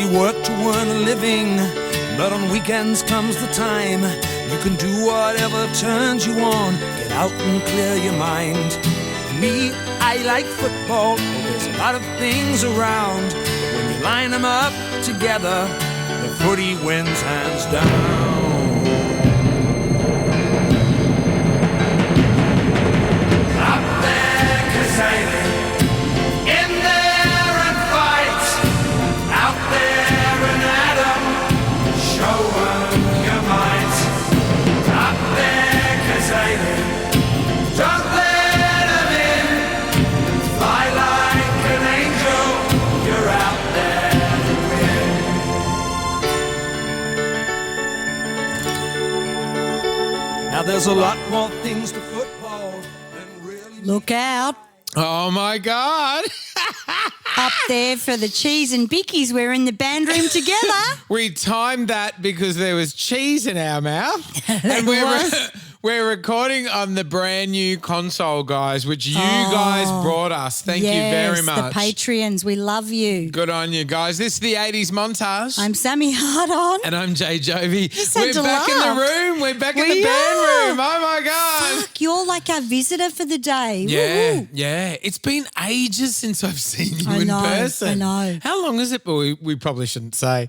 you work to earn a living, but on weekends comes the time you can do whatever turns you on. Get out and clear your mind. Me, I like football. There's a lot of things around, but when you line them up together, the footy wins hands down. Up there, Cazaly, in there and fight. Out there and Adam, show 'em your might. Up there, Cazaly, don't let 'em in. Fly like an angel, you're out there to win. Now there's a lot more things to football than really... Look out. Oh, my God. Up there for the cheese and bickies. We're in the band room together. We timed that because there was cheese in our mouth. And we're recording on the brand new console, guys, which you guys brought us. Thank you very much. The Patreons. We love you. Good on you, guys. This is the 80s montage. I'm Sammy Hardon. And I'm Jay Jovi. We're back in the room. We're back in the band room. Oh, my God. Fuck, you're like our visitor for the day. Yeah, Woo-hoo. yeah. It's been ages since I've seen you in person. I know. How long has it been? We probably shouldn't say.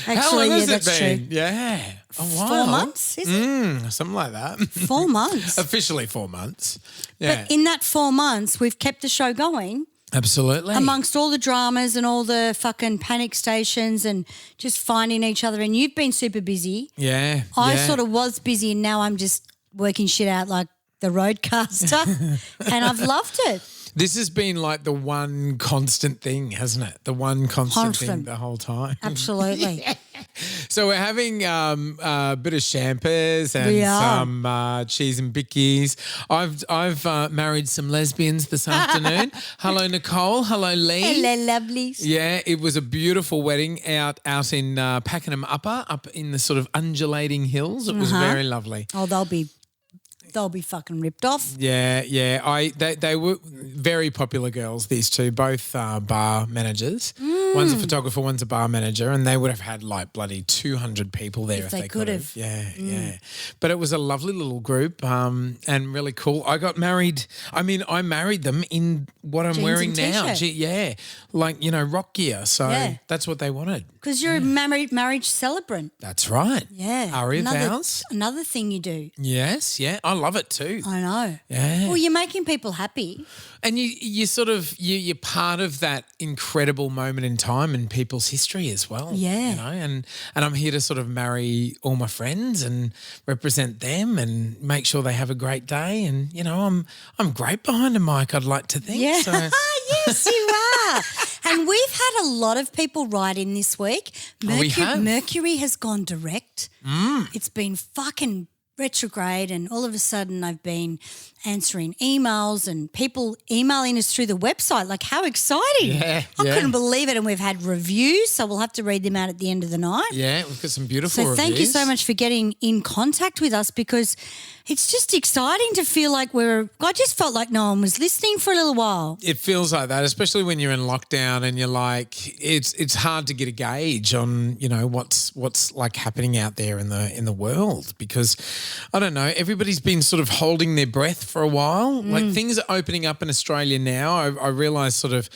Actually, How long has it that's been? true. Yeah. A while. 4 months, is it? Something like that. 4 months. Officially 4 months. Yeah. But in that 4 months, we've kept the show going. Absolutely. Amongst all the dramas and all the fucking panic stations and just finding each other. And you've been super busy. Yeah. I sort of was busy and now I'm just working shit out like the roadcaster and I've loved it. This has been like the one constant thing, hasn't it? The one constant thing the whole time. Absolutely. So we're having a bit of champers and some cheese and bickies. I've married some lesbians this afternoon. Hello, Nicole. Hello, Lee. Hello, lovelies. Yeah, it was a beautiful wedding out in Pakenham Upper, up in the sort of undulating hills. It was very lovely. Oh, they'll be fucking ripped off. Yeah. They were very popular girls, these two, both bar managers. One's a photographer, one's a bar manager, and they would have had like bloody 200 people there if they could have. Yeah. But it was a lovely little group and really cool. I got married. I mean, I married them in what I'm Jeans wearing and now. t-shirt. Like, rock gear. So that's what they wanted. Because you're a marriage celebrant. That's right. Yeah. Aria vows. Another thing you do. Yes, yeah. I love it too. I know. Yeah. Well, you're making people happy. And you sort of you're part of that incredible moment in time in people's history as well. Yeah. And I'm here to sort of marry all my friends and represent them and make sure they have a great day. And I'm great behind a mic, I'd like to think. Yeah. So. Yes, you are. And we've had a lot of people write in this week. We have. Mercury has gone direct. It's been fucking retrograde and all of a sudden I've been answering emails and people emailing us through the website. Like, how exciting. Yeah, I couldn't believe it. And we've had reviews, so we'll have to read them out at the end of the night. Yeah, we've got some beautiful reviews. So thank you so much for getting in contact with us because it's just exciting to feel like I just felt like no one was listening for a little while. It feels like that, especially when you're in lockdown and you're like, it's hard to get a gauge on, what's like happening out there in the world because I don't know, everybody's been sort of holding their breath for a while. Like things are opening up in Australia now. I realise sort of,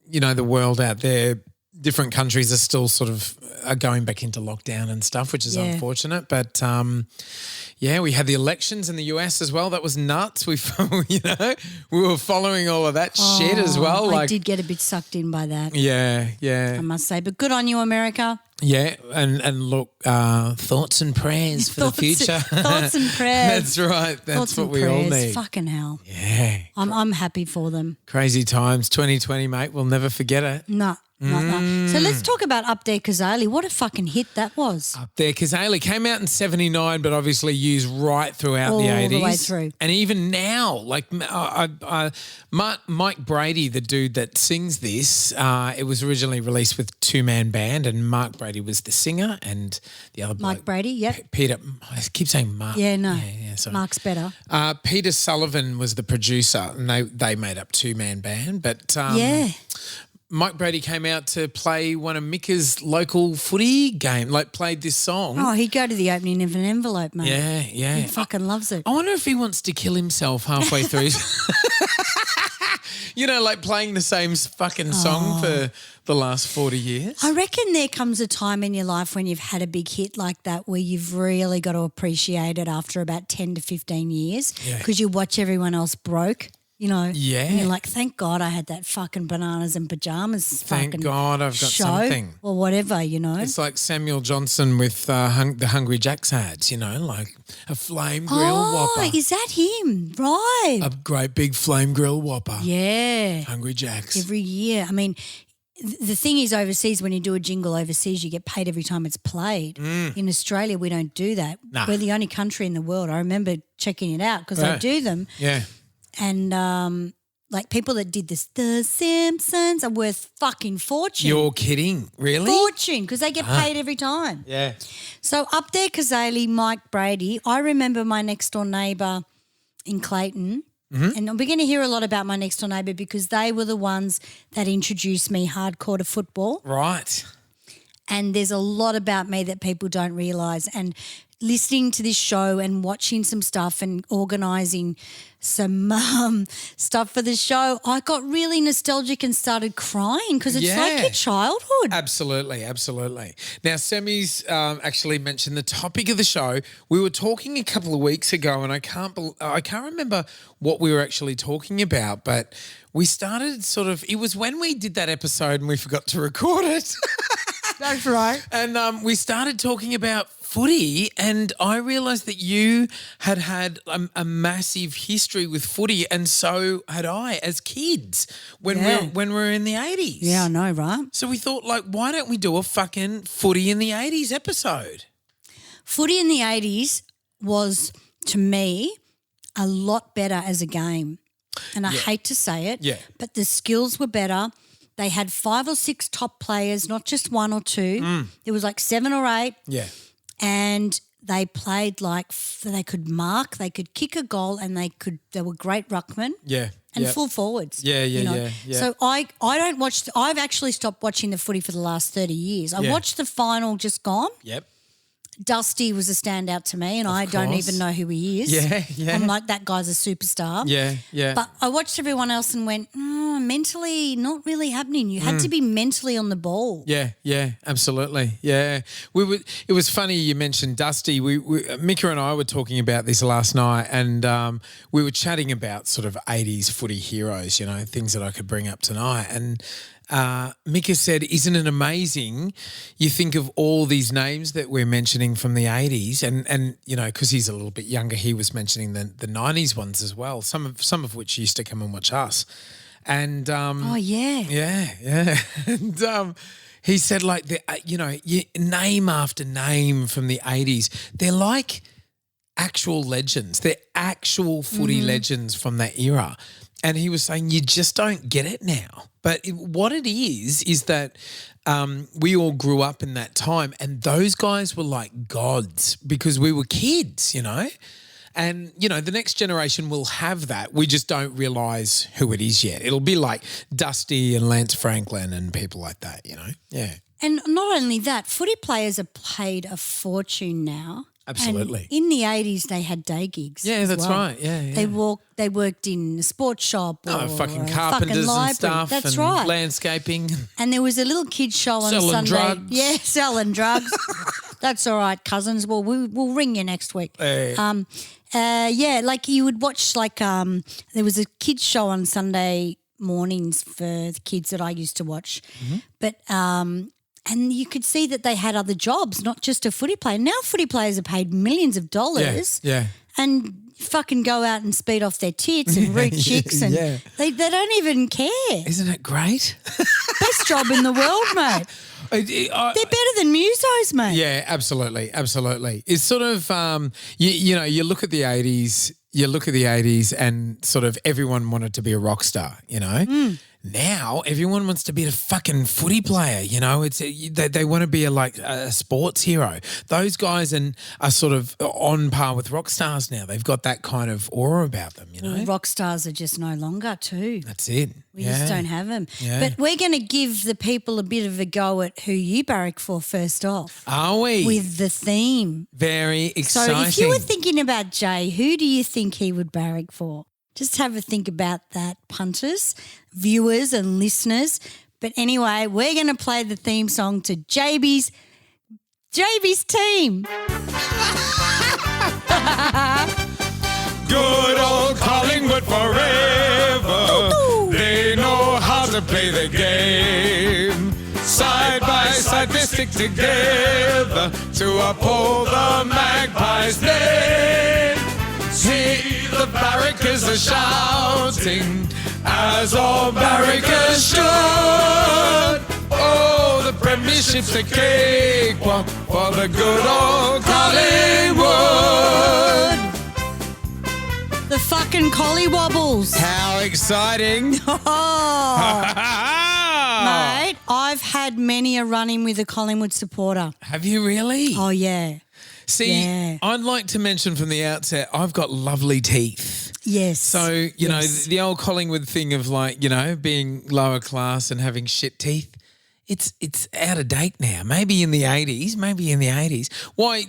the world out there, different countries are still sort of going back into lockdown and stuff, which is unfortunate. But we had the elections in the US as well. That was nuts. We were following all of that shit as well. I did get a bit sucked in by that. Yeah. I must say, but good on you, America. Yeah, and look, thoughts and prayers for the future. Thoughts and prayers. That's right. That's thoughts what we all need. Fucking hell. Yeah. I'm happy for them. Crazy times. 2020, mate. We'll never forget it. No. Not. So let's talk about Up There Cazaly. What a fucking hit that was. Up There Cazaly came out in 79, but obviously used right throughout the 80s. All the way through. And even now, like Mike Brady, the dude that sings this, it was originally released with two-man band and Mark Brady was the singer and the other bloke. Mike Brady, yep. Peter, I keep saying Mark. Yeah, no. Yeah, sorry. Mark's better. Peter Sullivan was the producer and they made up two-man band. But Mike Brady came out to play one of Mika's local footy game, like played this song. Oh, he'd go to the opening of an envelope, mate. Yeah, yeah. He fucking loves it. I wonder if he wants to kill himself halfway through. You know, like playing the same fucking song for the last 40 years. I reckon there comes a time in your life when you've had a big hit like that where you've really got to appreciate it after about 10 to 15 years because you watch everyone else broke, you know. Yeah. And you're like, thank God I had that fucking bananas and pajamas Thank God I've got show something. Or whatever, you know. It's like Samuel Johnson with the Hungry Jack's ads, you know, like a flame grill whopper. Is that him? Right. A great big flame grill whopper. Yeah. Hungry Jack's. Every year. I mean, the thing is overseas, when you do a jingle overseas, you get paid every time it's played. In Australia, we don't do that. Nah. We're the only country in the world. I remember checking it out because I do them. Yeah. And like people that did this, The Simpsons are worth fucking fortune. You're kidding. Really? Fortune, because they get paid every time. Yeah. So up there, Cazaly, Mike Brady, I remember my next door neighbour in Clayton. And we're going to hear a lot about my next door neighbour because they were the ones that introduced me hardcore to football. Right. And there's a lot about me that people don't realise. And listening to this show and watching some stuff and organising some stuff for the show, I got really nostalgic and started crying because it's like your childhood. Absolutely, absolutely. Now, Semi's actually mentioned the topic of the show. We were talking a couple of weeks ago, and I can't remember what we were actually talking about, but we started it was when we did that episode and we forgot to record it. That's right. And we started talking about footy, and I realised that you had a massive history with footy, and so had I as kids when we were in the 80s. Yeah, I know, right? So we thought, like, why don't we do a fucking footy in the 80s episode? Footy in the 80s was, to me, a lot better as a game. And I hate to say it, but the skills were better. They had 5 or 6 top players, not just 1 or 2. There was like 7 or 8. Yeah. And they played like they could mark, they could kick a goal, and they were great ruckmen. Yeah. And full forwards. Yeah. So I don't watch. I've actually stopped watching the footy for the last 30 years. I watched the final just gone. Yep. Dusty was a standout to me, and I don't even know who he is. Yeah. I'm like, that guy's a superstar. Yeah. But I watched everyone else and went, mentally not really happening. You had to be mentally on the ball. Yeah, absolutely. Yeah. It was funny you mentioned Dusty. Mika and I were talking about this last night, and we were chatting about sort of 80s footy heroes, you know, things that I could bring up tonight. And Mika said, isn't it amazing? You think of all these names that we're mentioning from the 80s, and you know, because he's a little bit younger, he was mentioning the 90s ones as well, some of which used to come and watch us. And yeah. And he said, like, name after name from the 80s, they're like actual legends. They're actual footy legends from that era. And he was saying you just don't get it now. But what it is that we all grew up in that time, and those guys were like gods because we were kids, you know. And, you know, the next generation will have that. We just don't realise who it is yet. It'll be like Dusty and Lance Franklin and people like that, you know. Yeah. And not only that, footy players are paid a fortune now. Absolutely. And in the 80s, they had day gigs. Yeah, that's right. Yeah. They worked in a sports shop or fucking a carpenters fucking library. and stuff. That's and right. landscaping. And there was a little kids show on Selling Sunday. drugs. Yeah, selling drugs. That's all right, cousins. Well, we'll ring you next week. Hey. Like you would watch there was a kids show on Sunday mornings for the kids that I used to watch. But and you could see that they had other jobs, not just a footy player. Now footy players are paid millions of dollars. Yeah. And fucking go out and speed off their tits and root chicks and they don't even care. Isn't it great? Best job in the world, mate. They're better than musos, mate. Yeah, absolutely. It's sort of, you look at the 80s, and sort of everyone wanted to be a rock star, you know. Now everyone wants to be a fucking footy player, you know. They want to be a sports hero. Those guys are sort of on par with rock stars now. They've got that kind of aura about them, you know. Well, rock stars are just no longer too. That's it. We just don't have them. Yeah. But we're going to give the people a bit of a go at who you barrack for first off. Are we? With the theme. Very exciting. So if you were thinking about Jay, who do you think he would barrack for? Just have a think about that, punters, viewers and listeners. But anyway, we're going to play the theme song to JB's team. Good old Collingwood forever. They know how to play the game. Side by side they stick together to uphold the Magpies' name. See the barrackers are shouting as all barrackers should. Oh, the premiership's a cakewalk for the good old Collingwood. The fucking collywobbles. How exciting. Oh. Mate, I've had many a run-in with a Collingwood supporter. Have you really? Oh, yeah. See, Yeah. I'd like to mention from the outset, I've got lovely teeth. Yes. So, you know, the old Collingwood thing of being lower class and having shit teeth, it's out of date now. Maybe in the 80s. Why?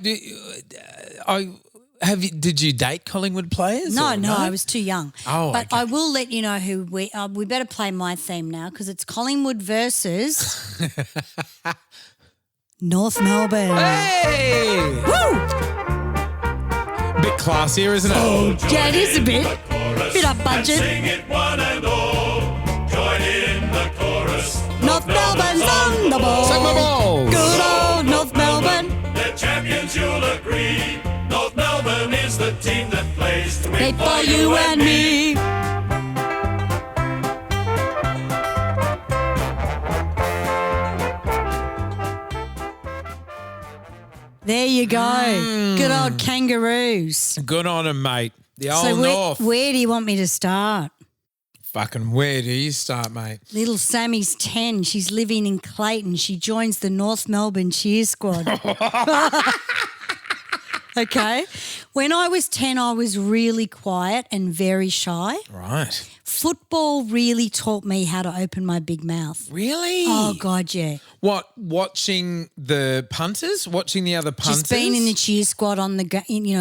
Did you date Collingwood players? No, or I was too young. Oh, but okay. I will let you know who we better play my theme now because it's Collingwood versus North Melbourne. Hey! Woo! Bit classier, isn't it? Yeah, it is a bit. Bit up budget. Sing it one and all. Join in the chorus. North Melbourne's on the ball. Suck my balls. Good old North Melbourne. They're champions, you'll agree. North Melbourne is the team that plays to They win for you and me. There you go. Good old kangaroos. Good on him, mate. The old So North. where do you want me to start? Fucking where do you start, mate? Little Sammy's 10. She's living in Clayton. She joins the North Melbourne cheer squad. Okay. When I was 10, I was really quiet and very shy. Right. Football really taught me how to open my big mouth. Really? Oh, God, yeah. What, watching the punters? Watching the other punters? Just being in the cheer squad on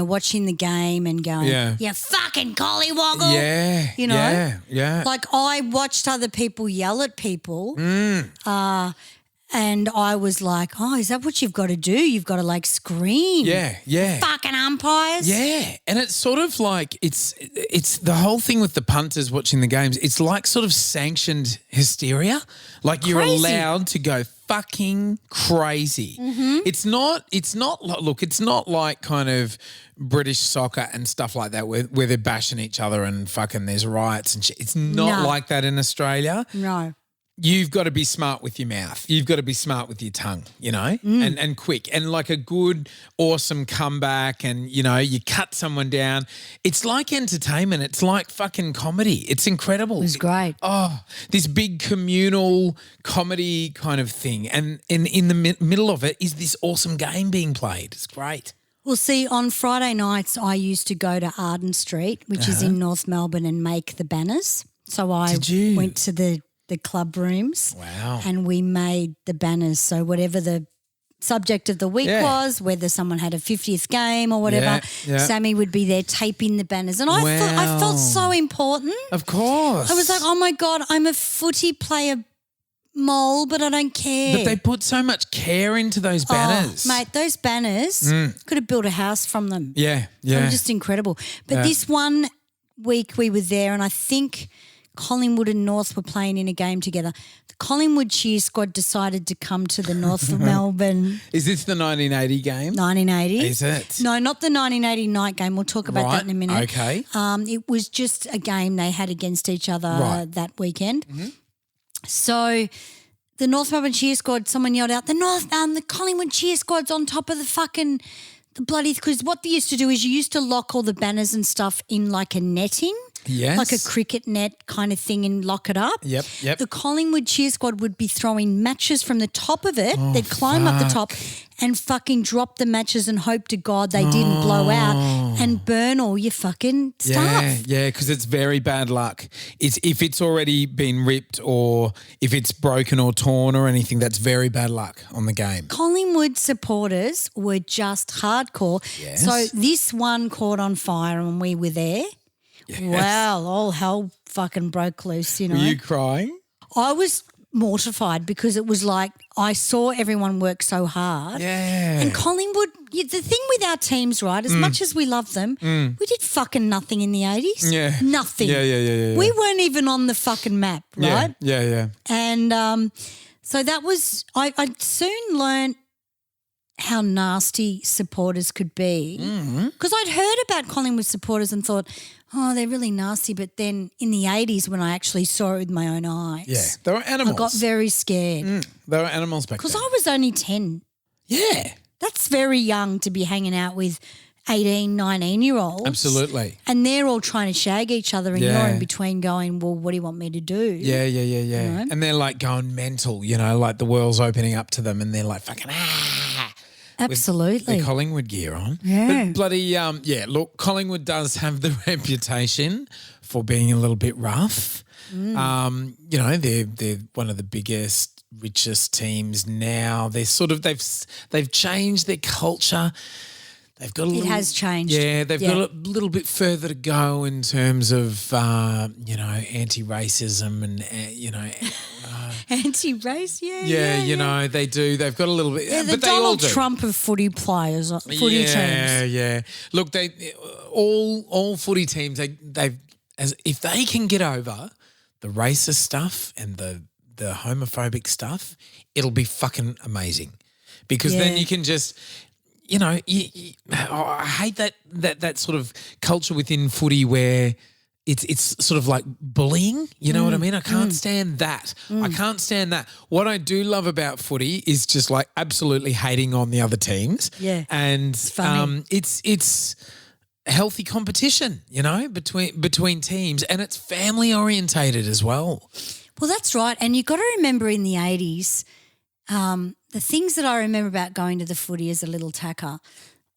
watching the game and going, Yeah. fucking collywoggle. Yeah. You know? Yeah. Like I watched other people yell at people and I was like, oh, is that what you've got to do? You've got to scream. Yeah. Fucking umpires. Yeah, and it's sort of like it's the whole thing with the punters watching the games. It's like sort of sanctioned hysteria. Like you're Crazy. allowed to go fucking crazy. Mm-hmm. It's not like kind of British soccer and stuff like that where they're bashing each other and fucking there's riots and shit. It's not No. like that in Australia. No. You've got to be smart with your mouth. You've got to be smart with your tongue, and quick. And like a good, awesome comeback and, you cut someone down. It's like entertainment. It's like fucking comedy. It's incredible. It was great. Oh, this big communal comedy kind of thing. And in the middle of it is this awesome game being played. It's great. Well, see, on Friday nights I used to go to Arden Street, which is in North Melbourne, and make the banners. So I Did you? went to the club rooms. Wow. And we made the banners. So whatever the subject of the week Yeah. was, whether someone had a 50th game or whatever, Yeah. Sammy would be there taping the banners. And I Wow. felt so important. Of course. I was like, oh my God, I'm a footy player mole, but I don't care. But they put so much care into those banners. Oh, mate, those banners could have built a house from them. Yeah. They were just incredible. But this one week we were there and I think Collingwood and North were playing in a game together. The Collingwood cheer squad decided to come to the North Melbourne Is this the 1980 game? 1980. Is it? No, not the 1980 night game. We'll talk about that in a minute. Okay. It was just a game they had against each other Right. that weekend. Mm-hmm. So the North Melbourne cheer squad, someone yelled out, the Collingwood cheer squad's on top of the bloody, because what they used to do is you used to lock all the banners and stuff in like a netting. Yes. like a cricket net kind of thing, and lock it up. Yep. The Collingwood cheer squad would be throwing matches from the top of it. They'd climb up the top and fucking drop the matches and hope to God they didn't blow out and burn all your fucking stuff. Yeah, because it's very bad luck. If it's already been ripped or if it's broken or torn or anything, that's very bad luck on the game. Collingwood supporters were just hardcore. Yes. So this one caught on fire and we were there. Yes. Wow, all hell fucking broke loose, you know. Were you crying? I was mortified because it was like I saw everyone work so hard. Yeah. And Collingwood, the thing with our teams, right, as much as we love them, we did fucking nothing in the 80s. Yeah. Nothing. Yeah. We weren't even on the fucking map, right? Yeah. And so that was, I soon learned how nasty supporters could be. Because I'd heard about Collingwood supporters and thought, oh, they're really nasty. But then in the 80s when I actually saw it with my own eyes, Yeah. They were animals. I got very scared. They were animals back then. Because I was only 10. Yeah. That's very young to be hanging out with 18, 19-year-olds. Absolutely. And they're all trying to shag each other and Yeah. you're in between going, well, what do you want me to do? Yeah. know? And they're like going mental, like the world's opening up to them and they're like fucking Absolutely. the Collingwood gear on. Yeah. But bloody, look, Collingwood does have the reputation for being a little bit rough. They're one of the biggest, richest teams now. They're sort of, they've changed their culture. They've got a little, has changed. Yeah, they've got a little bit further to go in terms of, anti-racism and, Anti-race, they do. They've got a little bit, They're the but they all Donald do. Trump of footy players, footy teams. Yeah. Look, all footy teams, if they can get over the racist stuff and the homophobic stuff, it'll be fucking amazing. Because then you can just, I hate that sort of culture within footy where it's sort of like bullying, you know what I mean? I can't stand that. I can't stand that. What I do love about footy is just like absolutely hating on the other teams. Yeah. And It's funny. it's healthy competition, between teams, and it's family orientated as well. Well, that's right. And you've got to remember in the 80s, the things that I remember about going to the footy as a little tacker,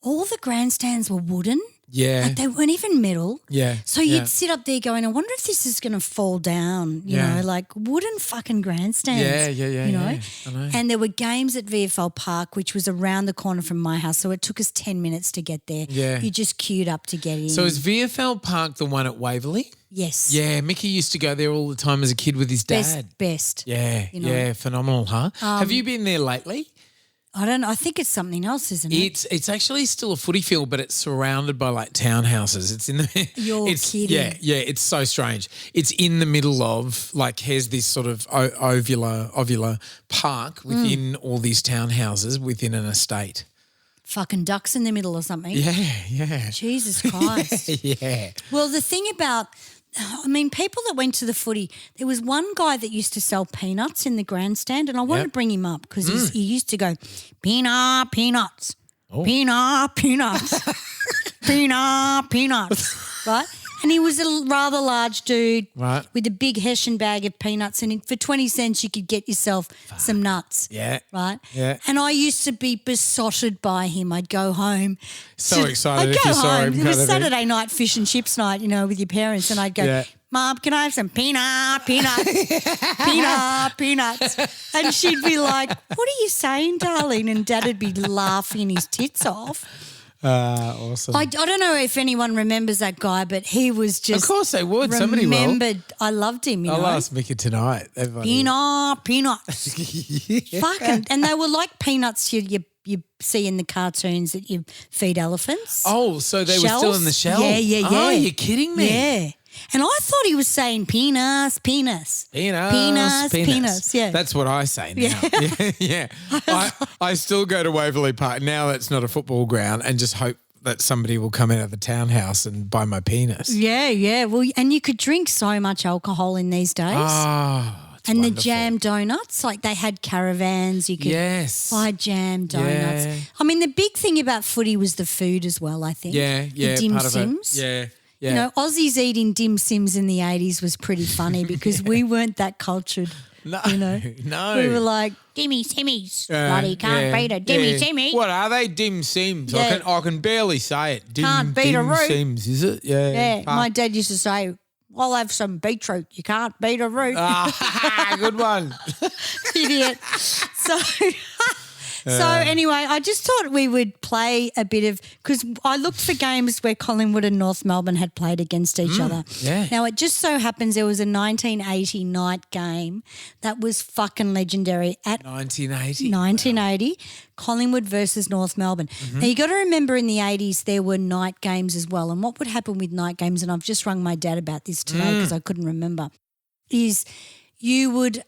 all the grandstands were wooden. Yeah. Like they weren't even metal. Yeah. So you'd sit up there going, I wonder if this is going to fall down, you know, like wooden fucking grandstands. Yeah. You know? I know. And there were games at VFL Park, which was around the corner from my house. So it took us 10 minutes to get there. Yeah. You just queued up to get in. So is VFL Park the one at Waverley? Yes. Yeah, Mickey used to go there all the time as a kid with his dad. Best. Yeah, you know. yeah, phenomenal, huh? Have you been there lately? I don't know. I think it's something else, isn't it? It's actually still a footy field, but it's surrounded by like townhouses. It's in the You're kidding. Yeah, it's so strange. It's in the middle of like here's this sort of ovular park within all these townhouses within an estate. Fucking ducks in the middle or something. Yeah. Jesus Christ. Yeah. Well, the thing about, people that went to the footy, there was one guy that used to sell peanuts in the grandstand, and I wanted to bring him up because he used to go, peanuts, peanuts, peanuts, right? And he was a rather large dude with a big Hessian bag of peanuts, and for 20 cents you could get yourself some nuts. Yeah. Right? Yeah. And I used to be besotted by him. I'd go home. So excited I'd if go you saw home. him It was kind of thing. Saturday night fish and chips night, with your parents, and I'd go, Yeah. Mom, can I have some peanuts? Peanuts. And she'd be like, what are you saying, darling? And Dad would be laughing his tits off. Awesome. I don't know if anyone remembers that guy, but he was just. Of course they would. Somebody will. remembered. I loved him. I'll ask Mickey tonight. Peanuts. Fucking, and they were like peanuts you see in the cartoons that you feed elephants. Oh, so they were still in the shell? Yeah. Oh, you're kidding me? Yeah. And I thought he was saying penis. Penis. Yeah. That's what I say now. Yeah. I still go to Waverley Park. Now that's not a football ground, and just hope that somebody will come out of the townhouse and buy my penis. Yeah. Well, and you could drink so much alcohol in these days. It's and wonderful. the jam donuts, like they had caravans. You could buy jam donuts. Yeah. The big thing about footy was the food as well, I think. Yeah, The dim part of sims. it. Yeah. You know, Aussies eating dim sims in the 80s was pretty funny because we weren't that cultured. No, You know, no. we were like, dimmy simmies, bloody can't beat a dimmy simmy. What are they? Dim sims. Yeah. I can barely say it. Can't beat a root. Sims, is it? Yeah. Yeah, my dad used to say, I'll have some beetroot. You can't beat a root. Ah, good one. Idiot. So anyway, I just thought we would play a bit of – because I looked for games where Collingwood and North Melbourne had played against each other. yeah. Now, it just so happens there was a 1980 night game that was fucking legendary at 1980. Collingwood versus North Melbourne. Now, you got to remember in the 80s there were night games as well, and what would happen with night games, and I've just rung my dad about this today because I couldn't remember, is you would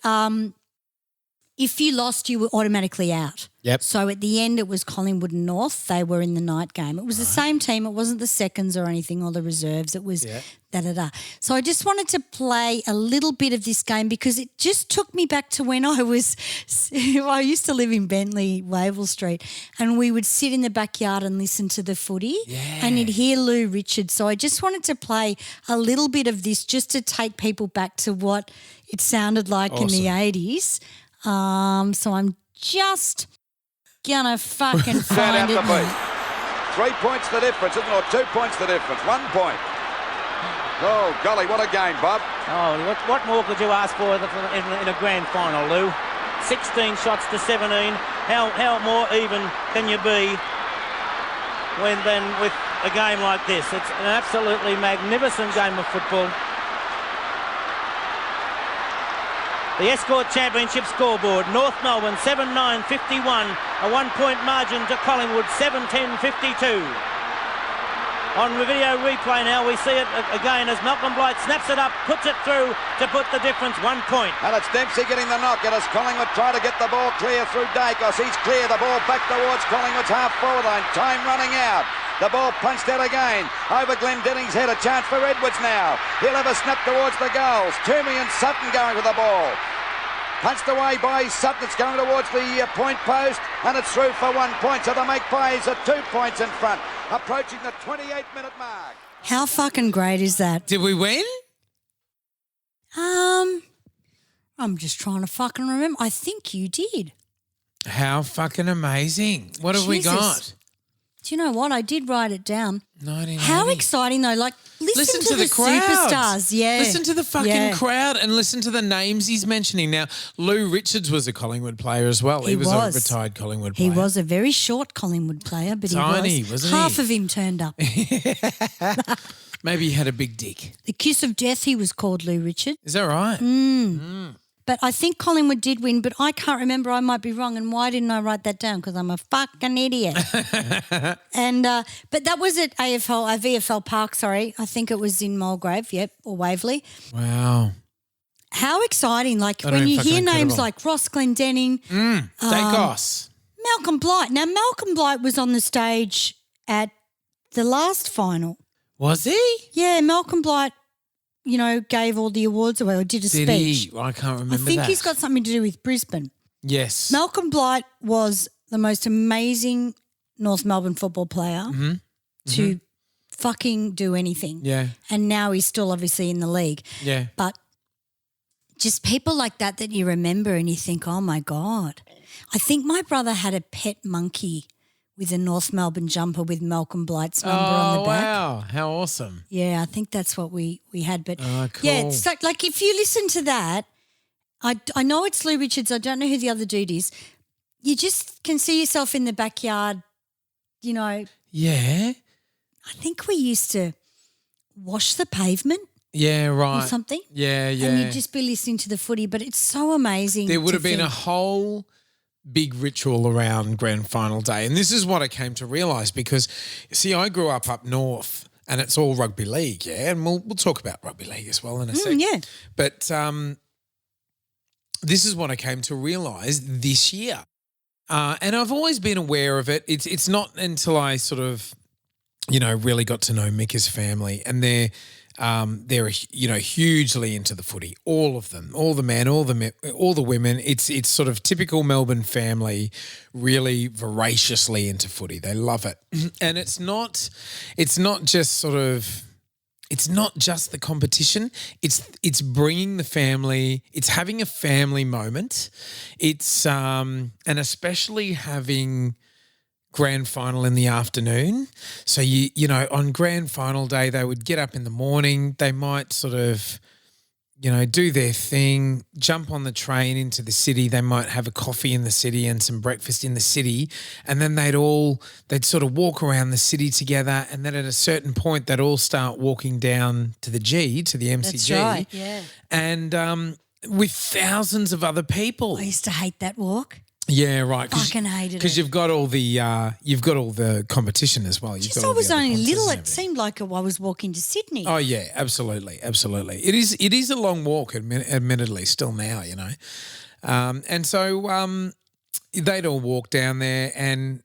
if you lost, you were automatically out. Yep. So at the end, it was Collingwood and North. They were in the night game. It was the same team. It wasn't the seconds or anything or the reserves. It was da-da-da. So I just wanted to play a little bit of this game because it just took me back to when I used to live in Bentley, Wavell Street, and we would sit in the backyard and listen to the footy and you'd hear Lou Richards. So I just wanted to play a little bit of this just to take people back to what it sounded like in the 80s. So I'm just gonna fucking find it. 3 points the difference, isn't it? Or 2 points the difference. 1 point. Oh, golly, what a game, Bob. Oh, what more could you ask for in a grand final, Lou? 16 shots to 17. How more even can you be than with a game like this? It's an absolutely magnificent game of football. The Escort Championship scoreboard, North Melbourne 7-9-51, a 1 point margin to Collingwood 7-10-52. On video replay now, we see it again as Malcolm Blight snaps it up, puts it through to put the difference 1 point. And it's Dempsey getting the knock as Collingwood try to get the ball clear through Dacos. He's clear, the ball back towards Collingwood's half-forward line. Time running out. The ball punched out again. Over Glendenning's head, a chance for Edwards now. He'll have a snap towards the goals. Toomey and Sutton going with the ball. Punched away by Sutton. It's going towards the point post, and it's through for 1 point. So the Magpies are 2 points in front, approaching the 28-minute mark. How fucking great is that? Did we win? I'm just trying to fucking remember. I think you did. How fucking amazing. What have we Jesus. got? Do you know what? I did write it down. 1980. How exciting though. Like, listen to the crowd. superstars. Yeah. Listen to the fucking crowd and listen to the names he's mentioning. Now, Lou Richards was a Collingwood player as well. He was a retired Collingwood player. He was a very short Collingwood player, but Tiny, wasn't he? Half of him turned up. Maybe he had a big dick. The kiss of death, he was called Lou Richards. Is that right? But I think Collingwood did win, but I can't remember. I might be wrong. And why didn't I write that down? Because I'm a fucking idiot. And but that was at VFL Park, sorry. I think it was in Mulgrave, or Waverley. Wow. How exciting. Like That when is you fucking hear names incredible. like Ross Glendenning, Dacos. Malcolm Blight. Now, Malcolm Blight was on the stage at the last final. Was he? Yeah, Malcolm Blight, gave all the awards away or did a Did speech. he? I can't remember I think that. he's got something to do with Brisbane. Yes. Malcolm Blight was the most amazing North Melbourne football player to fucking do anything. Yeah. And now he's still obviously in the league. Yeah. But just people like that you remember and you think, oh, my God. I think my brother had a pet monkey with a North Melbourne jumper with Malcolm Blight's number on the back. Wow. How awesome. Yeah, I think that's what we had. But Oh, cool. yeah, it's like if you listen to that, I know it's Lou Richards. I don't know who the other dude is. You just can see yourself in the backyard, Yeah. I think we used to wash the pavement Yeah, right. or something. Yeah, yeah. And you'd just be listening to the footy. But it's so amazing. There would to have been a think. whole big ritual around grand final day. And this is what I came to realise because, see, I grew up north and it's all rugby league, yeah? And we'll talk about rugby league as well in a sec. Yeah. But this is what I came to realise this year. And I've always been aware of it. It's not until I sort of, really got to know Mika's family and they're hugely into the footy. All of them, all the men, all the women. It's sort of typical Melbourne family, really voraciously into footy. They love it, and it's not just sort of it's not just the competition. It's bringing the family. It's having a family moment. It's and especially having grand final in the afternoon. So you know on grand final day they would get up in the morning. They might sort of do their thing, jump on the train into the city. They might have a coffee in the city and some breakfast in the city, and then they'd sort of walk around the city together, and then at a certain point they'd all start walking down to the MCG. That's right, yeah. And with thousands of other people. I used to hate that walk. Yeah, right. Fucking hated it. Because you've got all the competition as well. Just I was only little. It seemed like I was walking to Sydney. Oh yeah, absolutely. It is a long walk, admittedly, still now, and so they'd all walk down there, and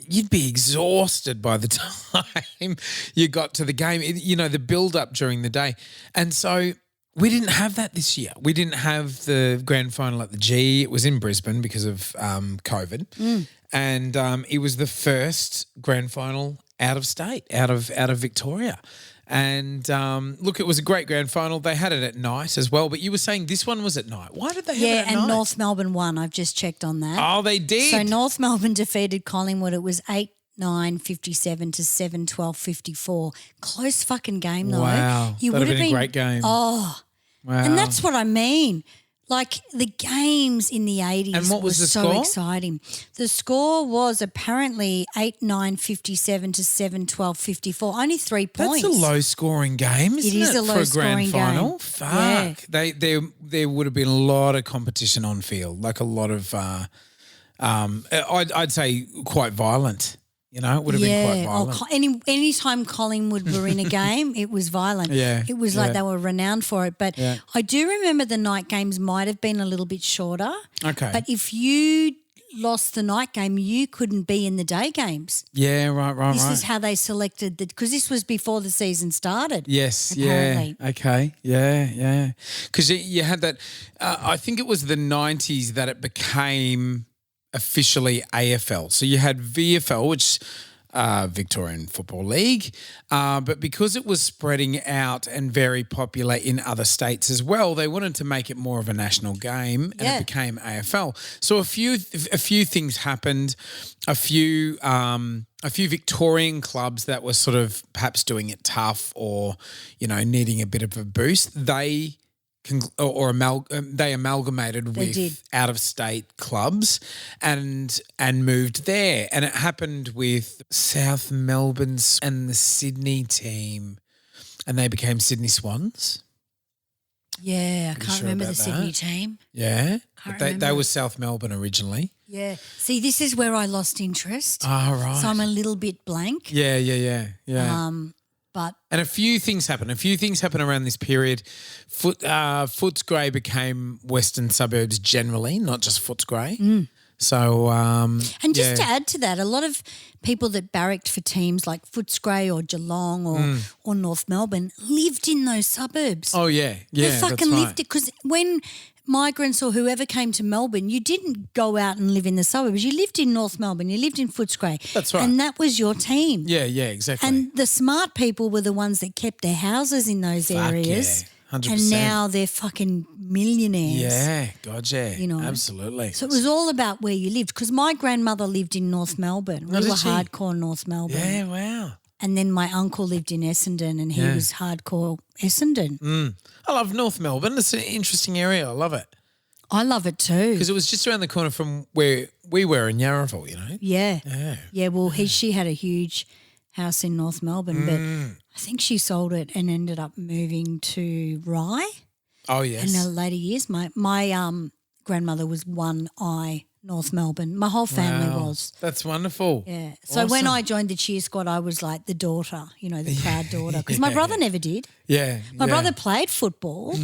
you'd be exhausted by the time you got to the game. The build up during the day, and so. We didn't have that this year. We didn't have the grand final at the G. It was in Brisbane because of COVID, and it was the first grand final out of state, out of Victoria. And look, it was a great grand final. They had it at night as well. But you were saying this one was at night. Why did they have it at night? Yeah, and North Melbourne won. I've just checked on that. Oh, they did. So North Melbourne defeated Collingwood. It was 8-9-57 to 7-12-54. Close fucking game though. Wow, you that'd would have been a great game. Oh. Wow. And that's what I mean. Like the games in the 80s and what was the so score? exciting. The score was apparently 8-9-57 to 7-12-54. Only 3 points. That's a low scoring game, isn't it? It is a low for a scoring grand final. game. Fuck. Yeah. There would have been a lot of competition on field, like a lot of I'd say quite violent. It would have been quite violent. Any time Collingwood were in a game, it was violent. Yeah, it was like they were renowned for it. But I do remember the night games might have been a little bit shorter. Okay. But if you lost the night game, you couldn't be in the day games. Yeah, right. This is how they selected because this was before the season started. Yes, apparently. yeah, okay, yeah. Because you had that. I think it was the 90s that it became officially AFL. So you had VFL, which Victorian Football League, but because it was spreading out and very popular in other states as well, they wanted to make it more of a national game, and it became AFL. So a few things happened. A few Victorian clubs that were sort of perhaps doing it tough or needing a bit of a boost, they amalgamated with out-of-state clubs and moved there. And it happened with South Melbourne's and the Sydney team, and they became Sydney Swans. Yeah, I can't remember the Sydney team. Yeah, Can't they were South Melbourne originally. Yeah. See, this is where I lost interest. Oh, right. So I'm a little bit blank. Yeah. And a few things happen. A few things happen around this period. Footscray became Western Suburbs generally, not just Footscray. So, and just to add to that, a lot of people that barracked for teams like Footscray or Geelong or North Melbourne lived in those suburbs. Oh yeah, they fucking lived it because when migrants or whoever came to Melbourne, you didn't go out and live in the suburbs. You lived in North Melbourne. You lived in Footscray. That's right. And that was your team. Yeah, exactly. And the smart people were the ones that kept their houses in those areas. Yeah. 100%. And now they're fucking millionaires. Yeah, God, yeah. Absolutely. So it was all about where you lived because my grandmother lived in North Melbourne. We were hardcore North Melbourne. Yeah, wow. And then my uncle lived in Essendon and he was hardcore Essendon. I love North Melbourne. It's an interesting area. I love it. I love it too. Because it was just around the corner from where we were in Yarraville, Yeah, well, she had a huge house in North Melbourne, but I think she sold it and ended up moving to Rye. Oh, yes. In her later years. My grandmother was One Eye North Melbourne. My whole family was. That's wonderful. Yeah. So when I joined the cheer squad, I was like the daughter, the proud daughter, because my brother never did. Yeah. My brother played football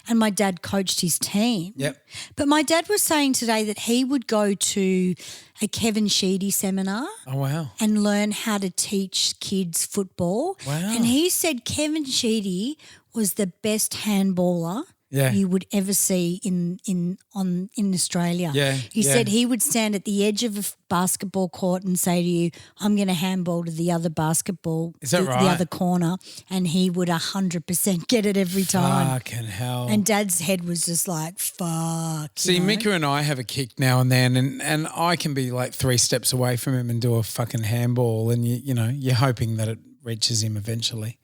and my dad coached his team. Yep. But my dad was saying today that he would go to a Kevin Sheedy seminar. Oh, wow. And learn how to teach kids football. Wow. And he said Kevin Sheedy was the best handballer you would ever see in Australia. Yeah, He said he would stand at the edge of a basketball court and say to you, I'm going to handball to the other basketball, Is that the right? other corner, and he would 100% get it every time. Fucking hell. And Dad's head was just like, fuck. See, you know? Mika and I have a kick now and then, and I can be like 3 steps away from him and do a fucking handball, and you're hoping that it reaches him eventually.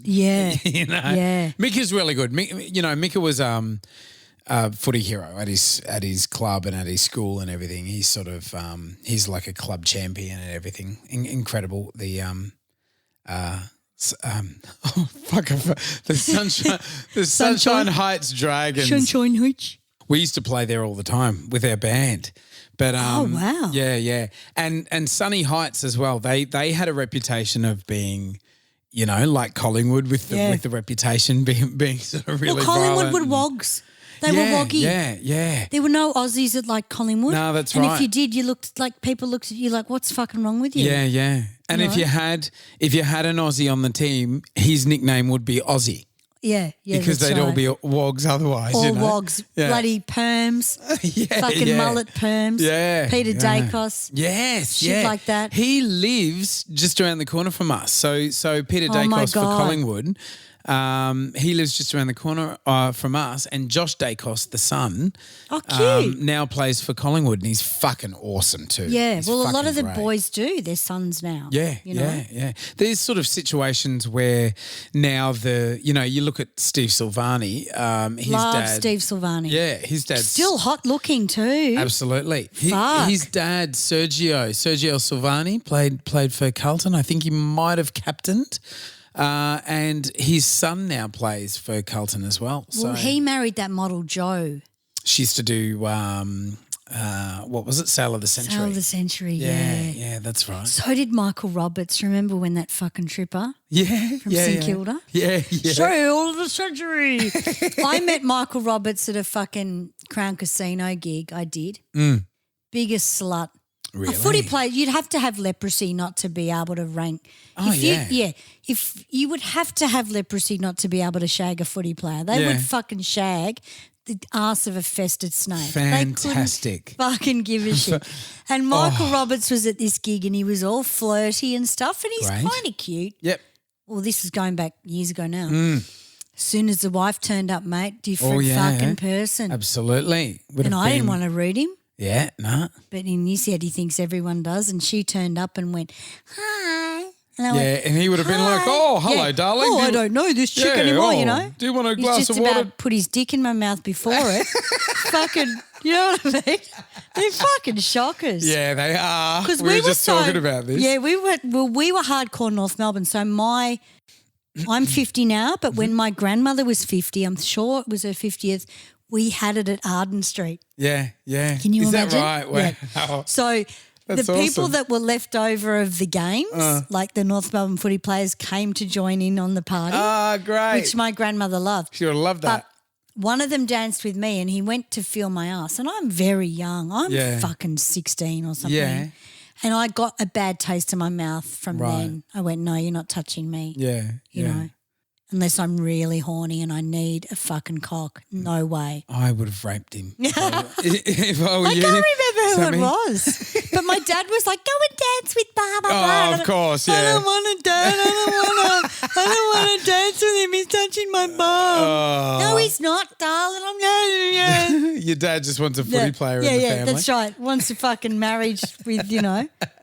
Yeah. Yeah. Mika's really good. Mika was a footy hero at his club and at his school and everything. He's sort of he's like a club champion and everything. Incredible. The Sunshine Heights Dragons. Sunshine Heights. We used to play there all the time with our band. But Oh, wow. Yeah. And Sunny Heights as well. They had a reputation of being, like Collingwood with the reputation being sort of really Collingwood violent. were wogs. They were woggy. Yeah. There were no Aussies at like Collingwood. No, that's and right. if you did, you looked like people looked at you like, what's fucking wrong with you? Yeah. And if you had an Aussie on the team, his nickname would be Aussie. Yeah. Because that's they'd all right. be wogs otherwise. All wogs, bloody perms, fucking mullet perms, Peter Dacos. Yes, shit like that. He lives just around the corner from us. So Peter Oh my Dacos for God. Collingwood, he lives just around the corner from us, and Josh Dacos, the son, Oh, cute. now plays for Collingwood, and he's fucking awesome too. Yeah, He's well, a lot fucking of the great. boys do. They're sons now. Yeah, you know? yeah. There's sort of situations where now you look at Steve Silvani, his Love dad. Steve Silvani. Yeah, his dad's Still hot looking too. absolutely. Fuck. His dad, Sergio Silvani, played for Carlton. I think he might have captained. And his son now plays for Carlton as well. So Well, he married that model Jo. she used to do what was it? Sale of the Century. Sale of the Century, Yeah, that's right. So did Michael Roberts. Remember when that fucking tripper Yeah, from yeah, St yeah. Kilda? Yeah. Sale of the Century. I met Michael Roberts at a fucking Crown Casino gig. I did. Biggest slut. Really? A footy player, you'd have to have leprosy not to be able to rank. Oh, If you would have to have leprosy not to be able to shag a footy player. They would fucking shag the arse of a festered snake. Fantastic. They couldn't fucking give a shit. And Michael Roberts was at this gig and he was all flirty and stuff, and he's Great. kind of cute. Yep. Well, this is going back years ago now. As soon as the wife turned up, mate, different fucking person. Absolutely. And I didn't want to root him. Yeah, nah. But in his head, he thinks everyone does. And she turned up and went, hi. And I went, and he would have been like, "Oh, hello, yeah. darling. Oh, Do I you- don't know this chick Yeah, anymore, you oh, know. do you want a He's glass just of about water?" put his dick in my mouth before it. Fucking, you know what I mean? They're fucking shockers. Yeah, they are. Because we were just talking about this. Yeah, we were hardcore North Melbourne. So I'm 50 now, but when my grandmother was 50, I'm sure it was her 50th, we had it at Arden Street. Yeah. Can you Is imagine? that right? Yeah. Wow. So That's the people awesome. that were left over of the games, like the North Melbourne footy players, came to join in on the party, Ah, great. which my grandmother loved. She would love that. But one of them danced with me and he went to feel my ass. And I'm very young. I'm Yeah. fucking 16 or something. Yeah. And I got a bad taste in my mouth from Right. then. I went, no, you're not touching me. Yeah. You know, unless I'm really horny and I need a fucking cock. No way. I would have raped him. if I were I you. can't remember who Sammy. it was. But my dad was like, go and dance with blah, blah, blah. Oh, And of course, I yeah. don't want to dance. I don't want to dance with him. He's touching my bum. Oh. No, he's not, darling. I'm not. Your dad just wants a footy player in the family. that's right. Once a fucking marriage with,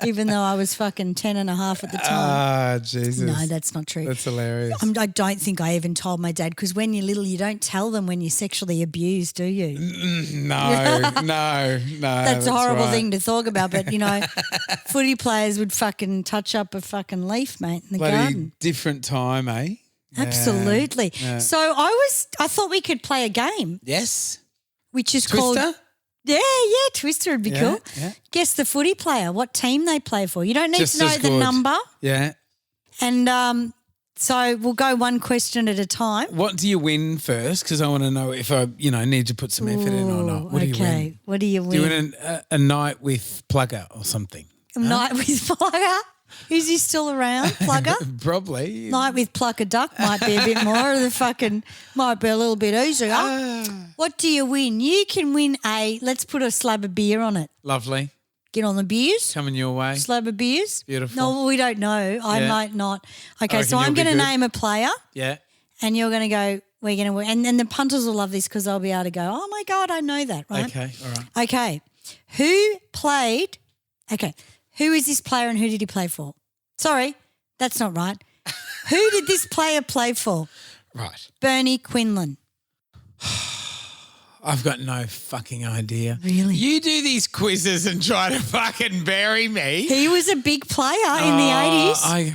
even though I was fucking 10 and a half at the time. Ah, Jesus. No, that's not true. That's hilarious. I don't think I even told my dad, because when you're little, you don't tell them when you're sexually abused, do you? No. That's a horrible right. thing to talk about, but footy players would fucking touch up a fucking leaf, mate, in the Bloody garden. different time, eh? Absolutely. So I thought we could play a game, Yes. which is called Twister? Twister would be Yeah, cool. yeah. Guess the footy player, what team they play for. You don't need Just to know as the good. number, Yeah. and so we'll go one question at a time. What do you win first? Because I want to know if I, need to put some effort in or not. What do you win? What do you Do you win? win a night with Plugger or something? A night with fire. Is he still around, Plugger? Probably. Night with Plucker Duck might be a bit more of the fucking, might be a little bit easier. What do you win? You can win let's put a slab of beer on it. Lovely. Get on the beers. Coming your way. Slab of beers. Beautiful. No, we don't know. I might not. Okay, so I'm going to name a player. Yeah. And you're going to go, we're going to, and then the punters will love this because they'll be able to go, oh my God, I know that, right? Okay, all right. Okay. Who is this player and who did he play for? Sorry, that's not right. Who did this player play for? Right. Bernie Quinlan. I've got no fucking idea. Really? You do these quizzes and try to fucking bury me. He was a big player in the 80s.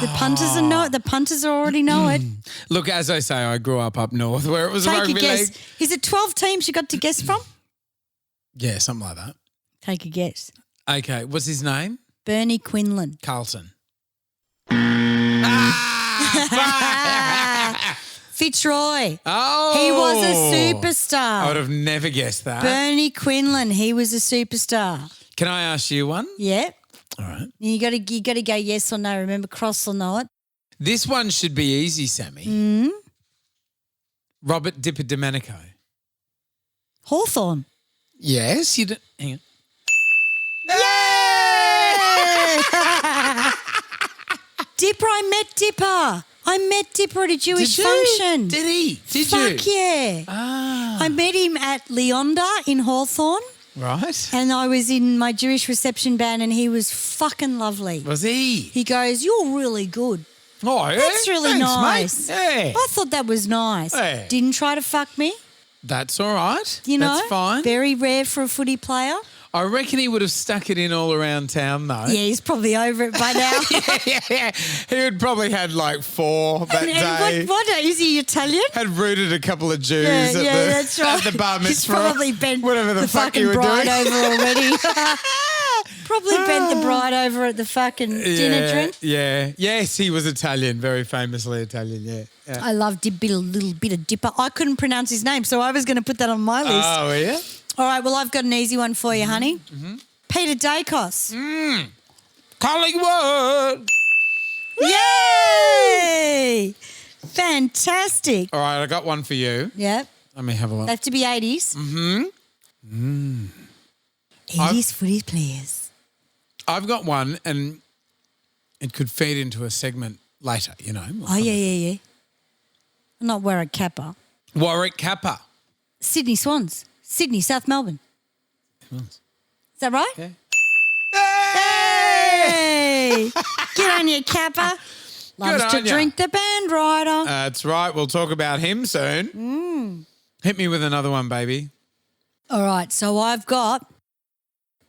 The punters already know it. Look, as I say, I grew up north where it was a Take rugby a guess. league. Is it 12 teams you got to guess from? Yeah, something like that. Take a guess. Okay, what's his name? Bernie Quinlan. Carlton. Fitzroy. Oh. He was a superstar. I would have never guessed that. Bernie Quinlan, he was a superstar. Can I ask you one? Yeah. All right. You got to go yes or no. Remember, cross or not. This one should be easy, Sammy. Mm. Robert Dipper Domenico. Hawthorn. Yes, you did. Hang on. Dipper, I met Dipper. I met Dipper at a Jewish Did you? function. Did he? Did you? Fuck yeah. Ah. I met him at Leonda in Hawthorn, Right. and I was in my Jewish reception band, and he was fucking lovely. Was he? He goes, "You're really good." Oh, yeah. That's really Thanks, nice. Mate. Yeah. I thought that was nice. Yeah. Didn't try to fuck me, That's all right. you know. That's fine. Very rare for a footy player. I reckon he would have stuck it in all around town, though. Yeah, he's probably over it by now. yeah. He had probably had like 4 that day. And what is he Italian? Had rooted a couple of Jews that's right. at the bar He's mitzvah. probably bent whatever the fuck fucking you were bride doing. over already. Probably bent the bride over at the fucking dinner drink. Yeah. Yes, he was Italian, very famously Italian, yeah. I love a little bit of Dipper. I couldn't pronounce his name, so I was going to put that on my list. Oh, yeah? All right, well, I've got an easy one for you, honey. Mm-hmm. Peter Dacos. Collingwood! Yay! Fantastic. All right, I got one for you. Yep. Let me have a look. They have to be 80s. Mm-hmm. 80s footy players. I've got one, and it could feed into a segment later, you know. Oh, yeah. Not Warrick Kappa. Warwick Kappa. Sydney Swans. Sydney, South Melbourne. Is that right? Yeah. Hey! Get on you, Kappa. Loves to on ya. drink the band rider. That's right. We'll talk about him soon. Hit me with another one, baby. All right, so I've got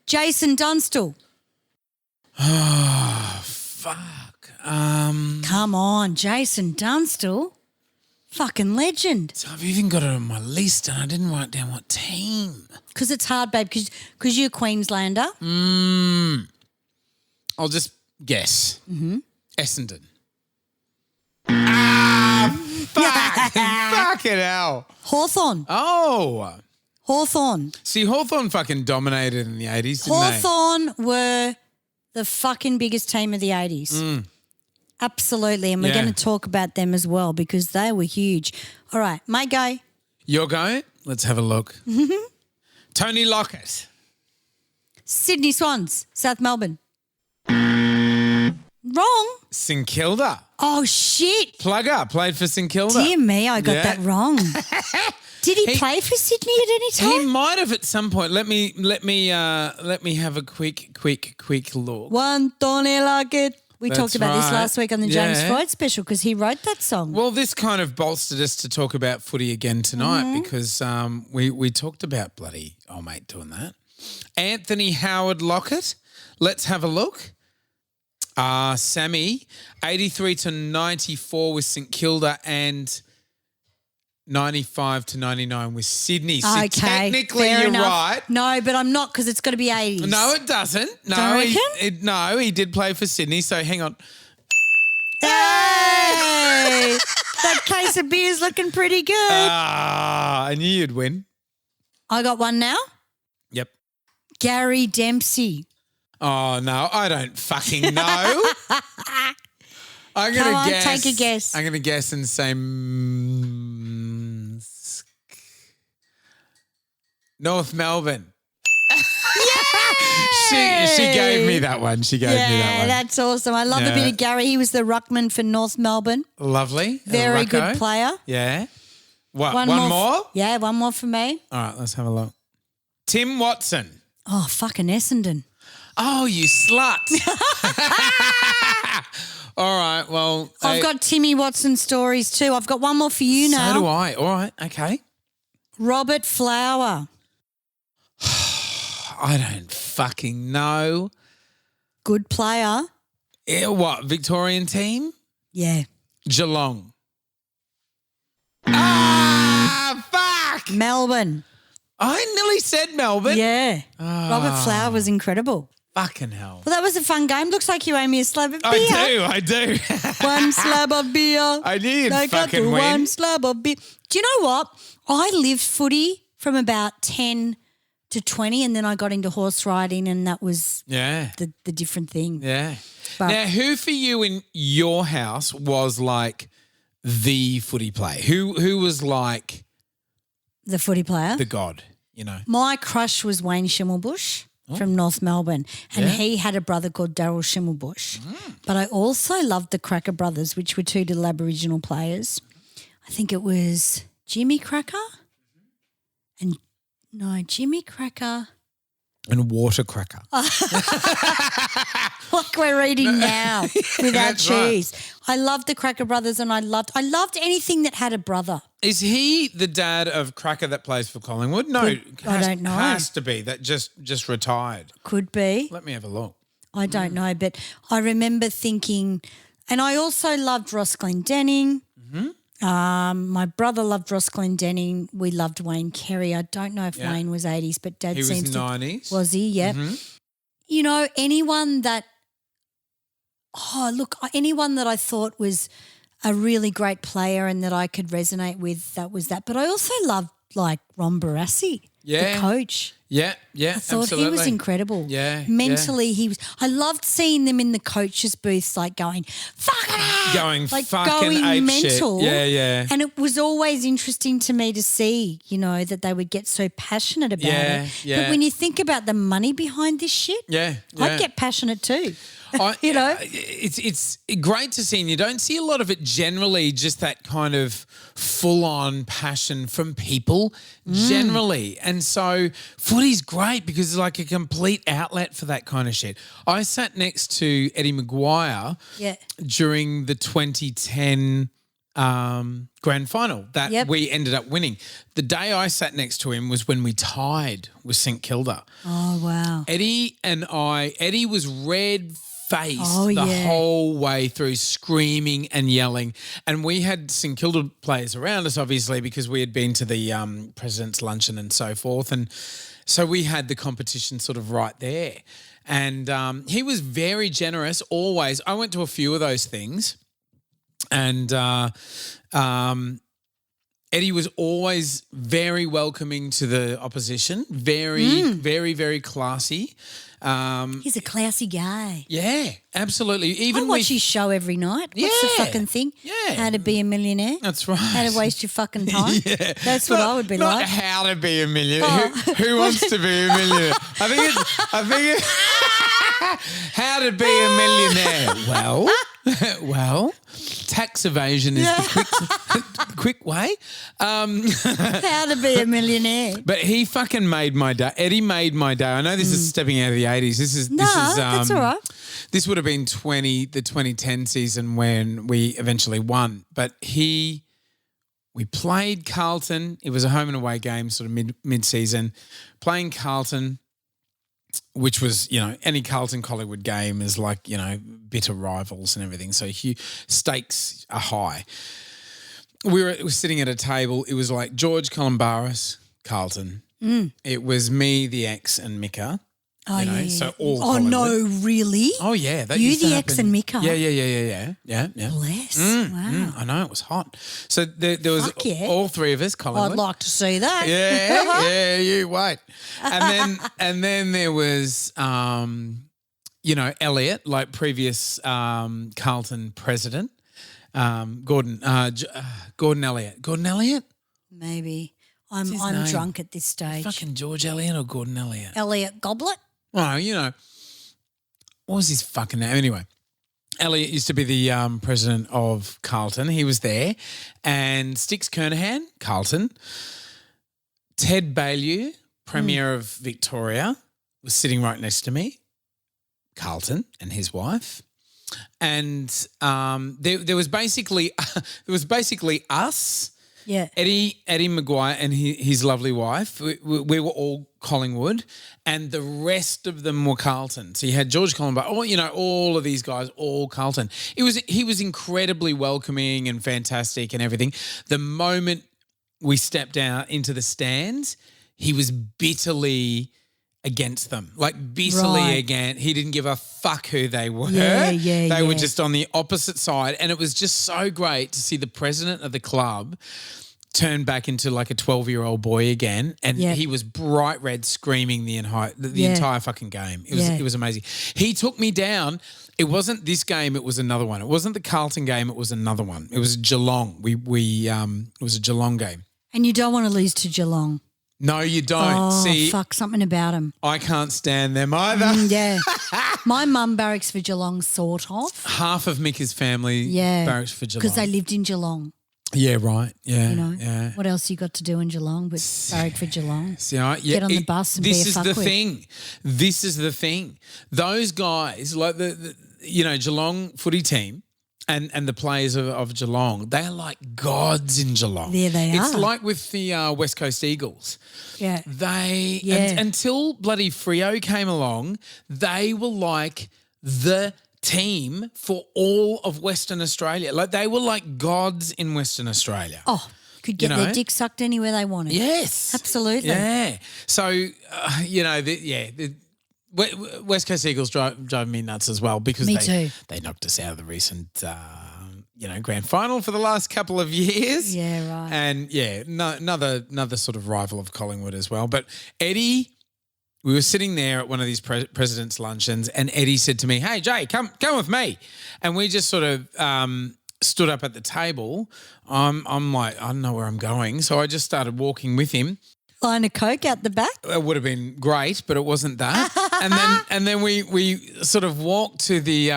Jason Dunstall. Fuck. Come on, Jason Dunstall. Fucking legend. So I've even got it on my list, and I didn't write down what team. Because it's hard, babe, because you're a Queenslander. I'll just guess. Essendon. Fucking hell. Hawthorn. Oh. Hawthorn. See, Hawthorn fucking dominated in the 80s, didn't Hawthorn were the fucking biggest team of the 80s. Absolutely. And we're Yeah. going to talk about them as well because they were huge. All right, my go. they? Your go? Let's have a look. Tony Lockett. Sydney Swans, South Melbourne. Wrong. St Kilda. Oh, shit. Plugger played for St Kilda. Dear me, I got Yeah. that wrong. Did he play for Sydney at any time? He might have at some point. Let me have a quick look. One Tony Lockett. We That's talked about this right. last week on the James Yeah. Freud special because he wrote that song. Well, this kind of bolstered us to talk about footy again tonight because we talked about bloody old mate doing that. Anthony Howard Lockett. Let's have a look. Sammy, 83 to 94 with St Kilda and 95 to 99 with Sydney. So Okay, technically fair you're enough. right. No, but I'm not because it's got to be 80s. No, it doesn't. No, Don't reckon? No, he did play for Sydney. So hang on. Hey! That case of beer's looking pretty good. I knew you'd win. I got one now. Yep. Gary Dempsey. Oh, no, I don't fucking know. I'm going to guess. Take a guess. I'm going to guess and say North Melbourne. She gave me that one. She gave me that Yeah, one. that's awesome. I love a bit of Gary. He was the ruckman for North Melbourne. Lovely. Very Rucko. good player. Yeah. What? One more? more? Yeah, one more for me. All right, let's have a look. Tim Watson. Oh, fucking Essendon. Oh, you slut. All right, well. I've got Timmy Watson stories too. I've got one more for you now. So do I. All right, okay. Robert Flower. I don't fucking know. Good player. Yeah, what, Victorian team? Yeah. Geelong. Ah, fuck. Melbourne. I nearly said Melbourne. Yeah. Robert Flower was incredible. Fucking hell. Well, that was a fun game. Looks like you owe me a slab of beer. I do. One slab of beer. I did I got fucking the win. one slab of beer. Do you know what? I lived footy from about 10 to 20 and then I got into horse riding and that was Yeah. the different thing. Yeah. But- Now, who for you in your house was like the footy player? Who was like The footy player. the god, you know? My crush was Wayne Schimmelbusch from North Melbourne and he had a brother called Daryl Schimmelbusch. But I also loved the Cracker brothers, which were two little Aboriginal players. I think it was Jimmy Cracker and Jimmy Cracker. And water cracker. Like we're eating now without That's right. cheese. I loved the Cracker brothers and I loved anything that had a brother. Is he the dad of Cracker that plays for Collingwood? No, I don't know. Has to be. That just retired. Could be. Let me have a look. I don't know, but I remember thinking, and I also loved Ross Glendenning. My brother loved Ross Glendenning. We loved Wayne Carey. I don't know if Wayne was 80s, but Dad He was seems 90s. to. Was he? Yeah. You know, anyone that I thought was a really great player and that I could resonate with, that was that. But I also loved like Ron Barassi, Yeah. the coach. Yeah, I thought absolutely. he was incredible. Yeah, Mentally, he was. I loved seeing them in the coaches' booths, like going, fucking hell! Going like fucking going ape mental. shit. Yeah, yeah. And it was always interesting to me to see, you know, that they would get so passionate about Yeah, it. yeah. But when you think about the money behind this shit, Yeah, I'd get passionate too. You know? It's great to see, and you don't see a lot of it generally, just that kind of full-on passion from people generally. And so footy's great because it's like a complete outlet for that kind of shit. I sat next to Eddie Maguire Yeah. during the 2010 grand final that we ended up winning. The day I sat next to him was when we tied with St Kilda. Oh, wow. Eddie was red-faced the whole way through, screaming and yelling. And we had St Kilda players around us, obviously, because we had been to the President's Luncheon and so forth. And so we had the competition sort of right there. And he was very generous always. I went to a few of those things. And Eddie was always very welcoming to the opposition, very, very classy. He's a classy guy. Yeah, absolutely. Even I watch with, his show every night. What's the Yeah, fucking thing? yeah. How to be a millionaire. That's right. How to waste your fucking time. Yeah. That's what I would be not like. how to be a millionaire. Oh. Who wants to be a millionaire? I think it's how to be a millionaire. Well, tax evasion is the quick way. How to be a millionaire. But he fucking made my day. Eddie made my day. I know this is stepping out of the 80s. This is that's all right. This would have been the 2010 season when we eventually won. But we played Carlton. It was a home and away game, sort of mid-season. Playing Carlton, which was, you know, any Carlton Collingwood game is like, you know, bitter rivals and everything. So stakes are high. We were sitting at a table. It was like George Columbaris, Carlton. It was me, the ex, and Mika. Oh, you know, yeah. so all Oh, Collingwood. no, really? Oh, yeah. That You, used to the ex, happen. and Mika? Yeah. Bless. Wow. I know, it was hot. So there was Fuck yeah. all three of us, Collingwood. I'd like to see that. Yeah, you wait. And then there was Elliott, like previous Carlton president, Gordon Elliott. Gordon Elliott? Maybe. I'm name? drunk at this stage. Fucking George Elliott or Gordon Elliott? Elliott Goblet? Oh, what was his fucking name? Anyway, Elliott used to be the president of Carlton. He was there. And Sticks Kernahan, Carlton. Ted Baillieu, Premier of Victoria, was sitting right next to me, Carlton and his wife. And there was basically us, Eddie Maguire and his lovely wife. We were all Collingwood, and the rest of them were Carlton. So you had George Collingwood, all of these guys, all Carlton. He was incredibly welcoming and fantastic and everything. The moment we stepped out into the stands, he was bitterly against them, against. He didn't give a fuck who they were. They were just on the opposite side, and it was just so great to see the president of the club turn back into like a 12-year-old boy again, and he was bright red, screaming the entire fucking game. It was amazing. He took me down. It wasn't this game, it was another one. It wasn't the Carlton game, it was another one. It was Geelong. It was a Geelong game. And you don't want to lose to Geelong. No, you don't. Oh, See, fuck, something about them. I can't stand them either. My mum barracks for Geelong, sort of. Half of Mika's family barracks for Geelong. Because they lived in Geelong. Yeah, right. Yeah, What else you got to do in Geelong but barrack for Geelong? Get on the bus and be a fuckwit. This is the thing. Those guys, like the Geelong footy team, and the players of Geelong, they are like gods in Geelong. There they are. It's like with the West Coast Eagles. Yeah. Until bloody Freo came along, they were like the team for all of Western Australia. Like they were like gods in Western Australia. Oh, could get their dick sucked anywhere they wanted. Yes. Absolutely. Yeah. So, the West Coast Eagles drive me nuts as well because they knocked us out of the recent grand final for the last couple of years. Yeah, right. And another sort of rival of Collingwood as well. But Eddie, we were sitting there at one of these presidents' luncheons, and Eddie said to me, "Hey Jay, come with me," and we just sort of stood up at the table. I'm like, I don't know where I'm going, so I just started walking with him. Line of coke out the back. It would have been great, but it wasn't that. and then we sort of walked to the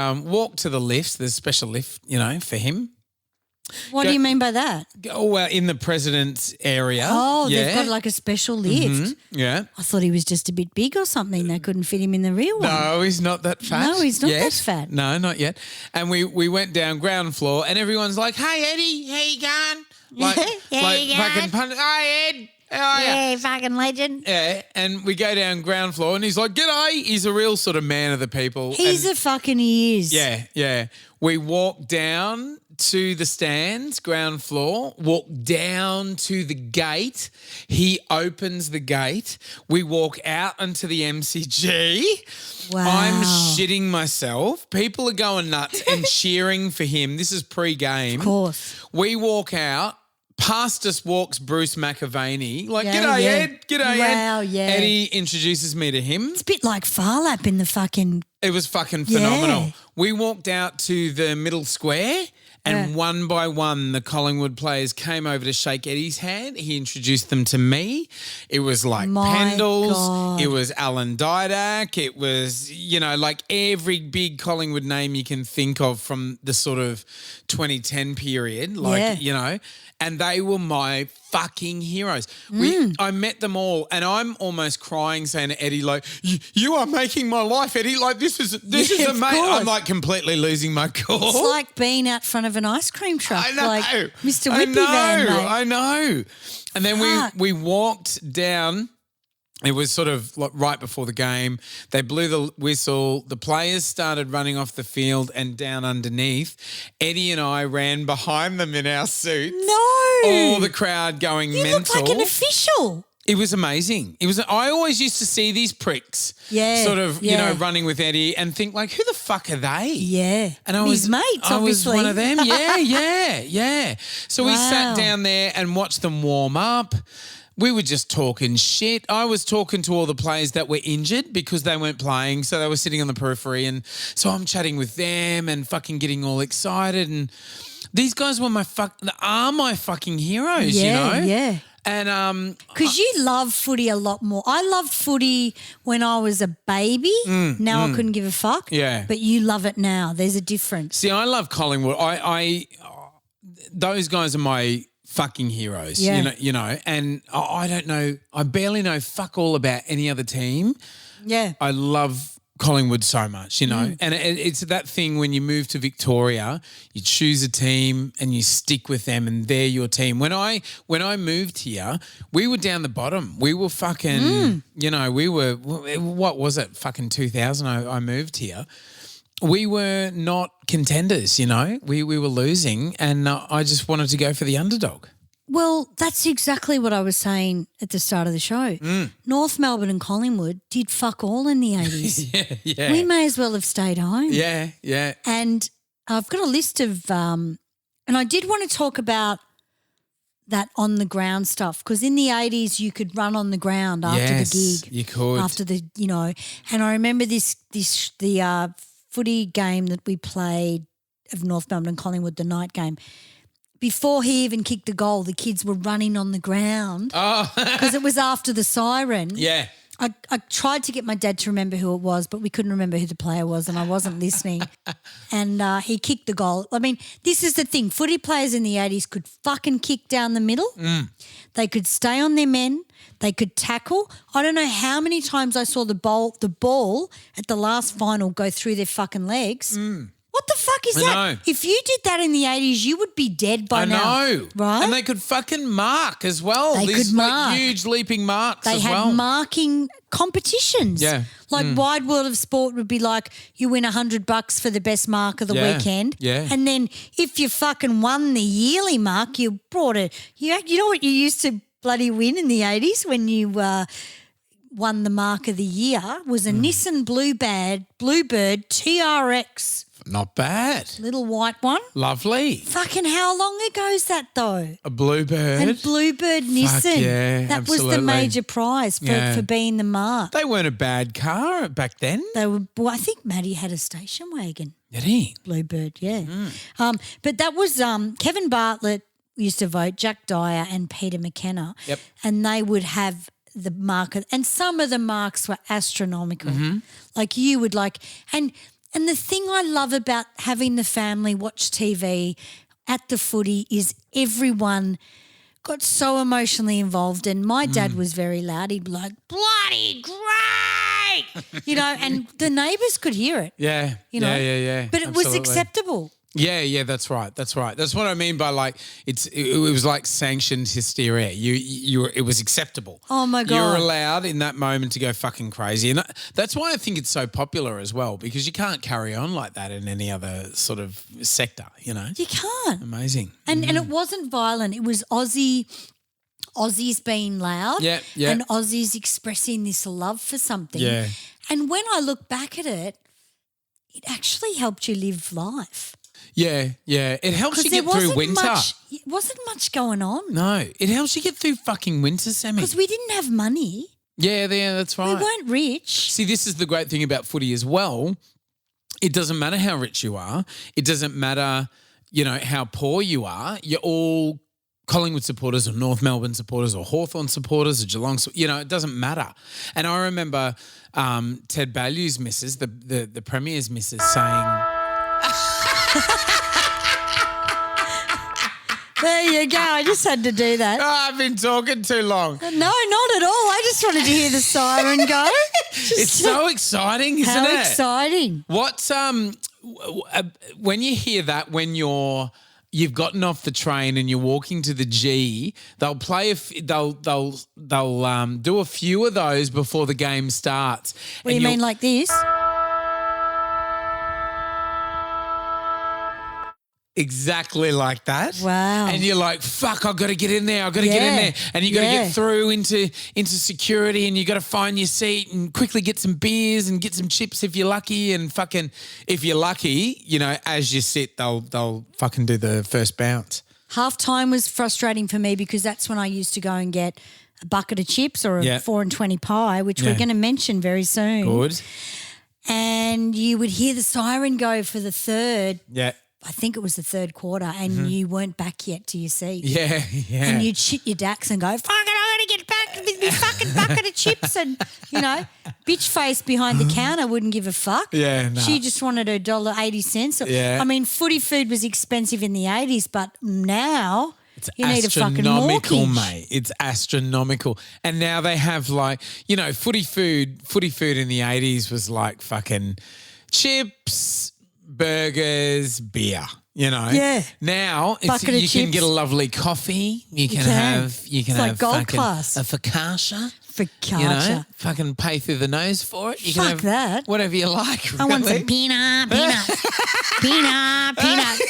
lifts. There's a special lift, for him. What do you mean by that? Well, in the president's area. Oh, they've got like a special lift. Mm-hmm. Yeah. I thought he was just a bit big or something. They couldn't fit him in the real one. No, he's not that fat. No, he's not yet. that fat. No, not yet. And we went down ground floor, and everyone's like, "Hey, Eddie, how you going?" Fucking "Hi, Ed. How are you?" Yeah, fucking legend. Yeah, and we go down ground floor, and he's like, "G'day." He's a real sort of man of the people. He is. Yeah. We walk down to the stands, ground floor, walk down to the gate. He opens the gate. We walk out onto the MCG. Wow. I'm shitting myself. People are going nuts and cheering for him. This is pre-game. Of course. We walk out. Past us walks Bruce McAvaney. Like, "G'day, Ed. G'day, Ed." Wow, yeah. Eddie introduces me to him. It's a bit like Farlap in the fucking... It was fucking phenomenal. Yeah. We walked out to the middle square, and one by one the Collingwood players came over to shake Eddie's hand. He introduced them to me. It was like Pendles. God. It was Alan Didak. It was, like every big Collingwood name you can think of from the sort of 2010 period. And they were my fucking heroes. I met them all, and I'm almost crying, saying to Eddie, like, "You are making my life, Eddie. Like this is amazing." I'm like completely losing my cool. It's like being out front of an ice cream truck. I know. Like Mr. Whippy Van, mate. I know. And then we walked down. It was sort of right before the game. They blew the whistle. The players started running off the field and down underneath. Eddie and I ran behind them in our suits. No. All the crowd going mental. You look like an official. It was amazing. I always used to see these pricks running with Eddie and think like, who the fuck are they? Yeah. And his mates, obviously. I was one of them. Yeah. So we sat down there and watched them warm up. we were just talking shit. I was talking to all the players that were injured because they weren't playing, so they were sitting on the periphery, and so I'm chatting with them and fucking getting all excited. And these guys were my fucking heroes, you know? Yeah. And because you love footy a lot more. I loved footy when I was a baby. Now I couldn't give a fuck. Yeah. But you love it now. There's a difference. see, I love Collingwood. Those guys are my fucking heroes. Yeah. You know, and I don't know. I barely know fuck all about any other team. Yeah. I love Collingwood so much, you know, and it's that thing when you move to Victoria, you choose a team and you stick with them, and they're your team. When I moved here, we were down the bottom. We were fucking, you know, we were, what was it? Fucking 2000. I moved here. We were not contenders, you know. We were losing, and I just wanted to go for the underdog. Well, that's exactly what I was saying at the start of the show. North Melbourne and Collingwood did fuck all in the 80s. Yeah. We may as well have stayed home. Yeah. And I've got a list of, and I did want to talk about that on the ground stuff, because in the 80s you could run on the ground after the gig. You could. After the, you know, and I remember the footy game that we played of North Melbourne and Collingwood, the night game. Before he even kicked the goal, the kids were running on the ground because it was after the siren. Yeah. I tried to get my dad to remember who it was, but we couldn't remember who the player was, and I wasn't listening. And he kicked the goal. I mean, this is the thing. Footy players in the 80s could fucking kick down the middle. They could stay on their men. They could tackle. I don't know how many times I saw the ball at the last final go through their fucking legs. What the fuck is I that? know. If you did that in the 80s, you would be dead by now. I know. Right? And they could fucking mark as well. They These could mark. huge leaping marks They as had well. marking competitions. Yeah. Like Wide World of Sport would be like, you win $100 for the best mark of the Yeah. weekend. Yeah. And then if you fucking won the yearly mark, you brought it. You know what you used to bloody win in the 80s when you won the mark of the year was a Nissan Bluebird TRX. Not bad. Little white one. Lovely. Fucking how long ago is that though? A Bluebird. And Bluebird Nissan. yeah, that was absolutely. the major prize for being the mark. They weren't a bad car back then. They were. Well, I think Maddie had a station wagon. Did he? Bluebird, yeah. But that was Kevin Bartlett used to vote, Jack Dyer and Peter McKenna. Yep. And they would have the mark, and some of the marks were astronomical. Like you would like, and the thing I love about having the family watch TV at the footy is everyone got so emotionally involved, and my dad was very loud. He'd be like, bloody great, you know, and the neighbours could hear it. Yeah. You know? Yeah. But it was Absolutely. acceptable. Yeah, that's right. That's what I mean by like it was like sanctioned hysteria. It was acceptable. Oh my God. You were allowed in that moment to go fucking crazy, and that's why I think it's so popular as well, because you can't carry on like that in any other sort of sector. You know, You can't. amazing. And it wasn't violent. It was Aussies being loud. Yeah. And Aussies expressing this love for something. Yeah. And when I look back at it, it actually helped you live life. Yeah. It helps you Because get through winter. It wasn't much going on. No, it helps you get through fucking winter, Sammy. Because we didn't have money. Yeah, that's right. We weren't rich. See, this is the great thing about footy as well. It doesn't matter how rich you are. It doesn't matter, you know, how poor you are. You're all Collingwood supporters or North Melbourne supporters or Hawthorn supporters or Geelong, you know, it doesn't matter. And I remember Ted Baillieu's missus, the Premier's missus, saying... There you go. I just had to do that. Oh, I've been talking too long. No, not at all. I just wanted to hear the siren go. It's so exciting, isn't it? How exciting. What's when you hear that, when you've gotten off the train and you're walking to the G, they'll play they'll do a few of those before the game starts. What do you mean, like this? Exactly like that. Wow. And you're like, fuck, I've got to get in there. I've got to get in there. And you got to get through into security, and you got to find your seat and quickly get some beers and get some chips if you're lucky. And fucking, if you're lucky, you know, as you sit, they'll fucking do the first bounce. Half time was frustrating for me because that's when I used to go and get a bucket of chips or a Yeah. 4 and 20 pie, which Yeah. we're going to mention very soon. Good. And you would hear the siren go for the third, Yeah. I think it was the third quarter, and you weren't back yet to your seat. Yeah. Yeah. And you'd shit your dacks and go, fuck it, I'm going to get back with my fucking bucket of chips. And, bitch face behind the counter wouldn't give a fuck. Yeah, no. She just wanted $1.80. Yeah. I mean, footy food was expensive in the 80s, but now It's you need a fucking astronomical, mortgage. mate. It's astronomical. And now they have footy food in the 80s was like fucking chips, burgers, beer. Yeah. Now Bucket of you can chips. get a lovely coffee. You can can. have It's like have gold fucking class. a focaccia. Focaccia. Fucking pay through the nose for it. You Fuck can have that. whatever you like. I want really. some peanut. Peanut.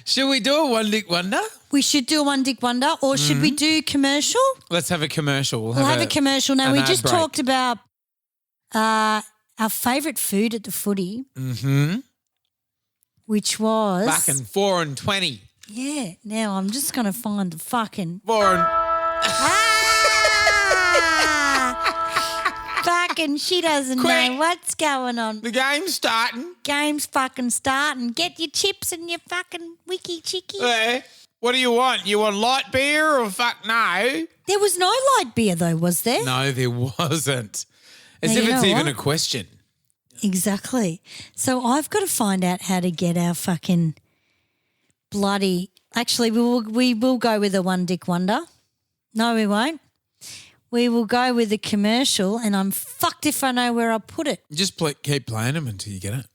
Should we do a one dick wonder? We should do a one dick wonder, or should we do commercial? Let's have a commercial. We'll have a commercial now. an We ad just break. talked about our favourite food at the footy, which was Fucking 4 and 20. yeah. Now I'm just going to find the fucking 4 and fucking. She doesn't Quick. know what's going on. the game's starting. Game's fucking starting. Get your chips and your fucking wiki chicky. What do you want? You want light beer or fuck no? There was no light beer though, was there? No, there wasn't. As Now, if you it's know even what? a question. Exactly. So I've got to find out how to get our fucking bloody. Actually, we will go with a one dick wonder. No, we won't. We will go with a commercial, and I'm fucked if I know where I put it. Just keep playing them until you get it.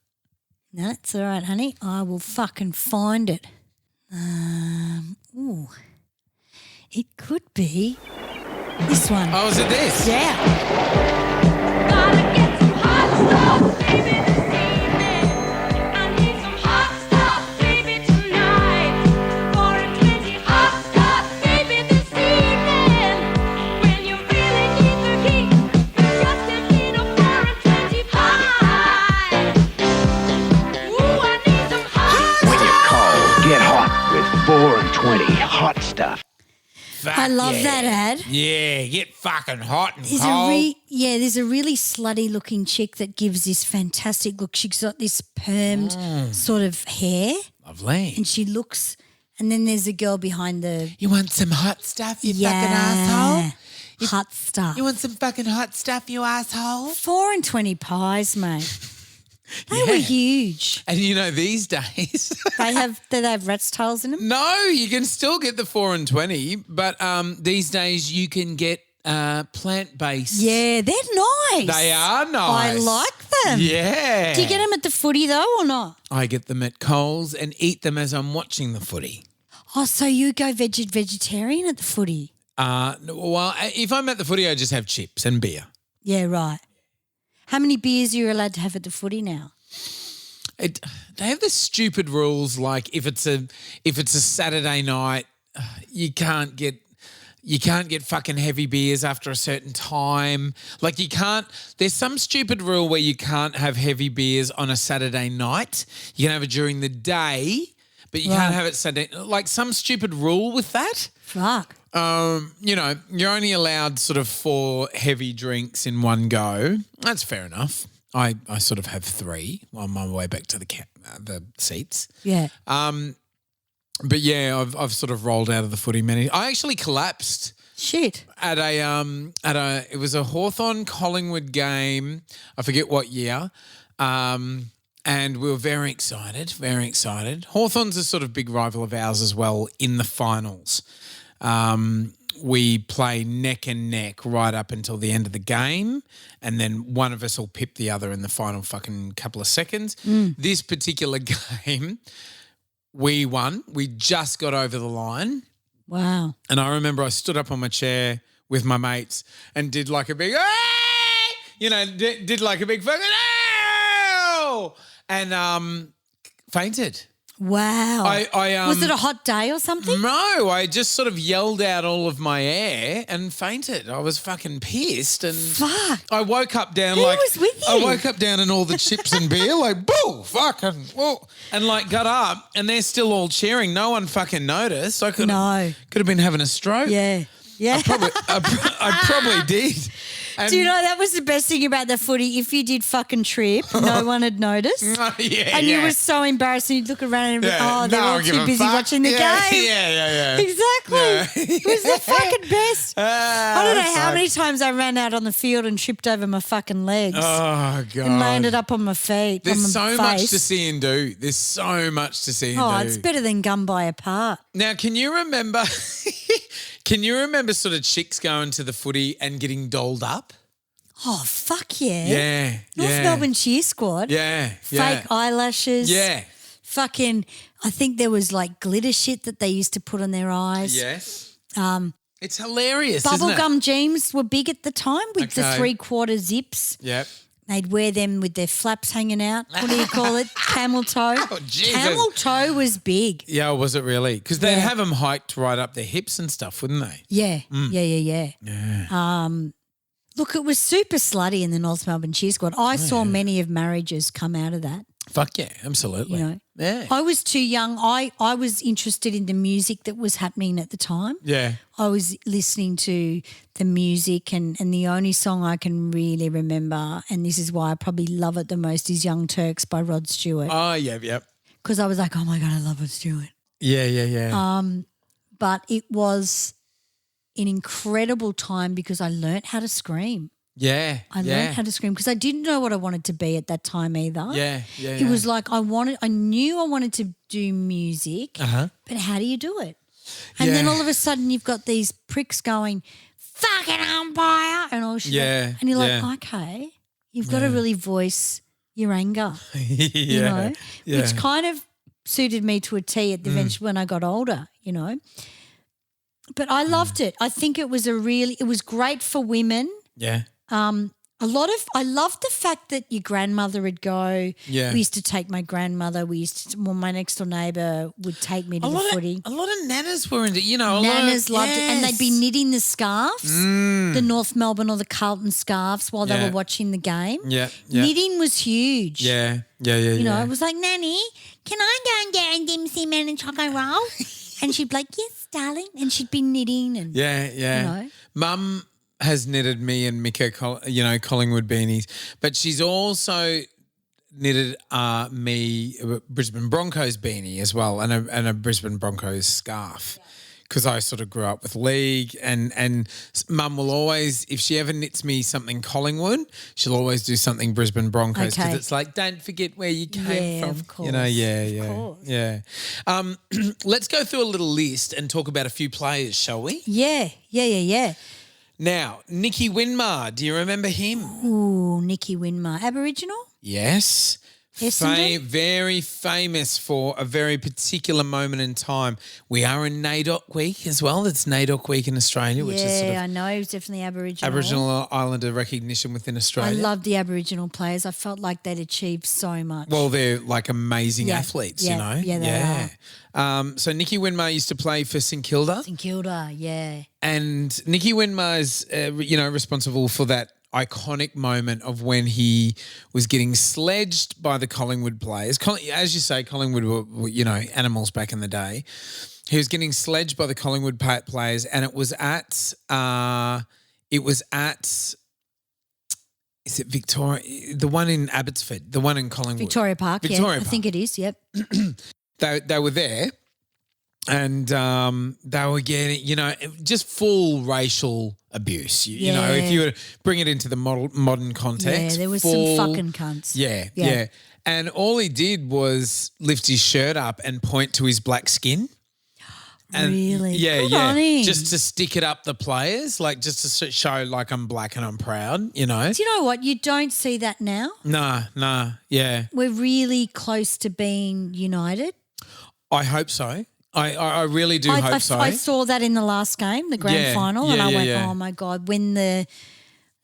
No, it's all right, honey. I will fucking find it. Ooh, it could be this one. Oh, is it this? Yeah. Gotta get some hot stuff, baby, this evening. I need some hot stuff, baby, tonight. 4 and 20 hot stuff, baby, this evening. When you really need the heat, you just can't need a 4 and 20 pie. Ooh, I need some hot When you're cold, get hot with 4 and 20 hot stuff. I love that ad. Yeah, get fucking hot and There's cold. there's a really slutty looking chick that gives this fantastic look. She's got this permed sort of hair, Lovely. and she looks. And then there's a girl behind the You want some hot stuff, you fucking asshole? hot stuff. You want some fucking hot stuff, you asshole? 4 and 20 pies, mate. They Yeah. were huge. And these days, Do they have rat's tails in them? no, you can still get the 4 and 20, but these days you can get plant-based. Yeah, they're nice. They are nice. I like them. Yeah. Do you get them at the footy though, or not? I get them at Coles and eat them as I'm watching the footy. Oh, so you go vegetarian at the footy? Well, if I'm at the footy, I just have chips and beer. Yeah, right. How many beers are you allowed to have at the footy now? They have the stupid rules like if it's a Saturday night, you can't get fucking heavy beers after a certain time. Like you can't. There's some stupid rule where you can't have heavy beers on a Saturday night. You can have it during the day, but you can't have it Saturday. Like some stupid rule with that. Fuck. You're only allowed sort of 4 heavy drinks in one go. That's fair enough. I sort of have 3 on my way back to the seats. Yeah. But yeah, I've sort of rolled out of the footy many. I actually collapsed Shit. at it was a Hawthorn Collingwood game. I forget what year. And we were very excited, very excited. Hawthorn's a sort of big rival of ours as well in the finals. We play neck and neck right up until the end of the game, and then one of us will pip the other in the final fucking couple of seconds. This particular game, we won. We just got over the line. Wow. And I remember I stood up on my chair with my mates and did like a big, did like a big fucking, and fainted. Wow. I Was it a hot day or something? No, I just sort of yelled out all of my air and fainted. I was fucking pissed and Fuck. I woke up down Who like was with I you? woke up down in all the chips and beer like boo fucking whoa, and like got up and they're still all cheering. No one fucking noticed. I could No. have been having a stroke. Yeah. Yeah. I probably did. And Do you know that was the best thing about the footy? If you did fucking trip, no one had noticed. And you were so embarrassed and you'd look around and they're all too busy watching the game. Yeah. Exactly. It was the fucking best. I don't know how many times I ran out on the field and tripped over my fucking legs. Oh, God. And landed up on my feet. There's on so my much face. to see and do. There's so much to see and do. Oh, it's better than gum by a part. Now, can you remember sort of chicks going to the footy and getting dolled up? Oh, fuck yeah. Yeah. North Melbourne cheer squad. Yeah. Fake eyelashes. Yeah. Fucking, I think there was like glitter shit that they used to put on their eyes. Yes. It's hilarious, isn't it? Bubblegum jeans were big at the time with the 3/4 zips. Yep. They'd wear them with their flaps hanging out. What do you call it? Camel toe. Oh, Jesus. Camel toe was big. Yeah, was it really? Because they'd have them hiked right up their hips and stuff, wouldn't they? Yeah. Yeah. Look, it was super slutty in the North Melbourne cheer squad. I saw many of marriages come out of that. Fuck yeah, absolutely. You know. Yeah. I was too young. I was interested in the music that was happening at the time. Yeah. I was listening to the music and the only song I can really remember, and this is why I probably love it the most, is Young Turks by Rod Stewart. Oh, yeah. Because I was like, oh my God, I love Rod Stewart. Yeah. But it was an incredible time because I learnt how to scream. Yeah. I learned how to scream because I didn't know what I wanted to be at that time either. Yeah. It was like I knew I wanted to do music, but how do you do it? And then all of a sudden you've got these pricks going, fucking umpire, and all shit. Yeah. And you're like, okay, you've got to really voice your anger, you know, which kind of suited me to a T at the eventually when I got older, you know. But I loved it. I think it was it was great for women. Yeah. I loved the fact that your grandmother would go. Yeah. We used to take my grandmother. My next door neighbour would take me to the footy. A lot of nanas were into, Nanas loved it. And they'd be knitting the scarves, the North Melbourne or the Carlton scarves while they were watching the game. Yeah. Knitting was huge. Yeah. You know, it was like, Nanny, can I go and get a dim sim and a chocolate roll? And she'd be like, yes, darling. And she'd be knitting. And You know. Mum has knitted me and Mika, Collingwood beanies, but she's also knitted me a Brisbane Broncos beanie as well, and a Brisbane Broncos scarf. Because I sort of grew up with league, and Mum will always, if she ever knits me something Collingwood, she'll always do something Brisbane Broncos because it's like, don't forget where you came from. Of course. You know, Of course. yeah. Let's go through a little list and talk about a few players, shall we? Yeah. Now, Nicky Winmar, do you remember him? Ooh, Nicky Winmar. Aboriginal? Yes. Essendon? Very famous for a very particular moment in time. We are in NAIDOC week as well. It's NAIDOC week in Australia, which is sort of I know. He was definitely Aboriginal. Aboriginal Islander recognition within I Australia. love the Aboriginal players. I felt like they'd achieved so much. Well, they're like amazing athletes, you know. Yeah, they are. So Nicky Winmar used to play for St Kilda. St Kilda, yeah. And Nicky Winmar is, responsible for that iconic moment of when he was getting sledged by the Collingwood players. As you say, Collingwood were animals back in the day. He was getting sledged by the Collingwood players, and it was at is it Victoria? The one in Abbotsford, the one in Collingwood. Victoria Park, Park. I think it is, yep. They were there, and they were getting, just full racial abuse. You know, if you were to bring it into the modern context. Yeah, there was some fucking cunts. Yeah. And all he did was lift his shirt up and point to his black skin. And really? Yeah. Good on him. Just to stick it up the players, like just to show like I'm black and I'm proud, Do you know what? You don't see that now. Nah, yeah. We're really close to being united. I hope so. I really do hope so. I saw that in the last game, the grand final, and I went, oh my God, when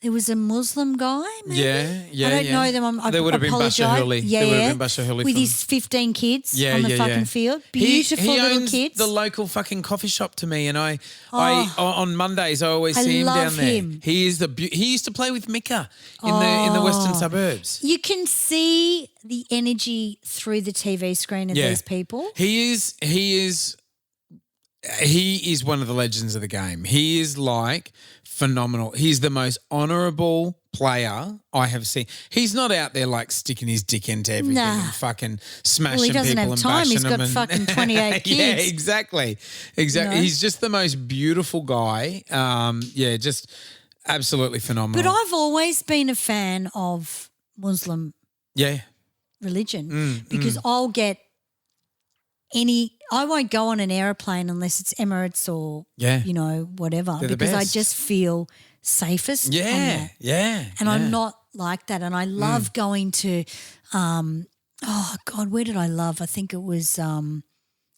there was a Muslim guy, maybe? Yeah. I don't know them. I there would have been Basher Hurley. Yeah, there would have been Basher Hurley. With his 15 kids on the fucking field. Beautiful he little owns kids. the local fucking coffee shop to me, and I on Mondays I always see him down there. him. He is he used to play with Mika in the western suburbs. You can see the energy through the TV screen of these people. He is he is one of the legends of the game. He is like phenomenal. He's the most honourable player I have seen. He's not out there like sticking his dick into everything and fucking smashing Well, he doesn't people have and time. bashing He's them. got fucking 28 kids. Yeah, exactly. Exactly. You know? He's just the most beautiful guy. Just absolutely phenomenal. But I've always been a fan of Muslim religion because I'll get I won't go on an aeroplane unless it's Emirates or, whatever, They're the because I best. just feel safest on that. And I'm not like that. And I love going to, where did I love? I think it was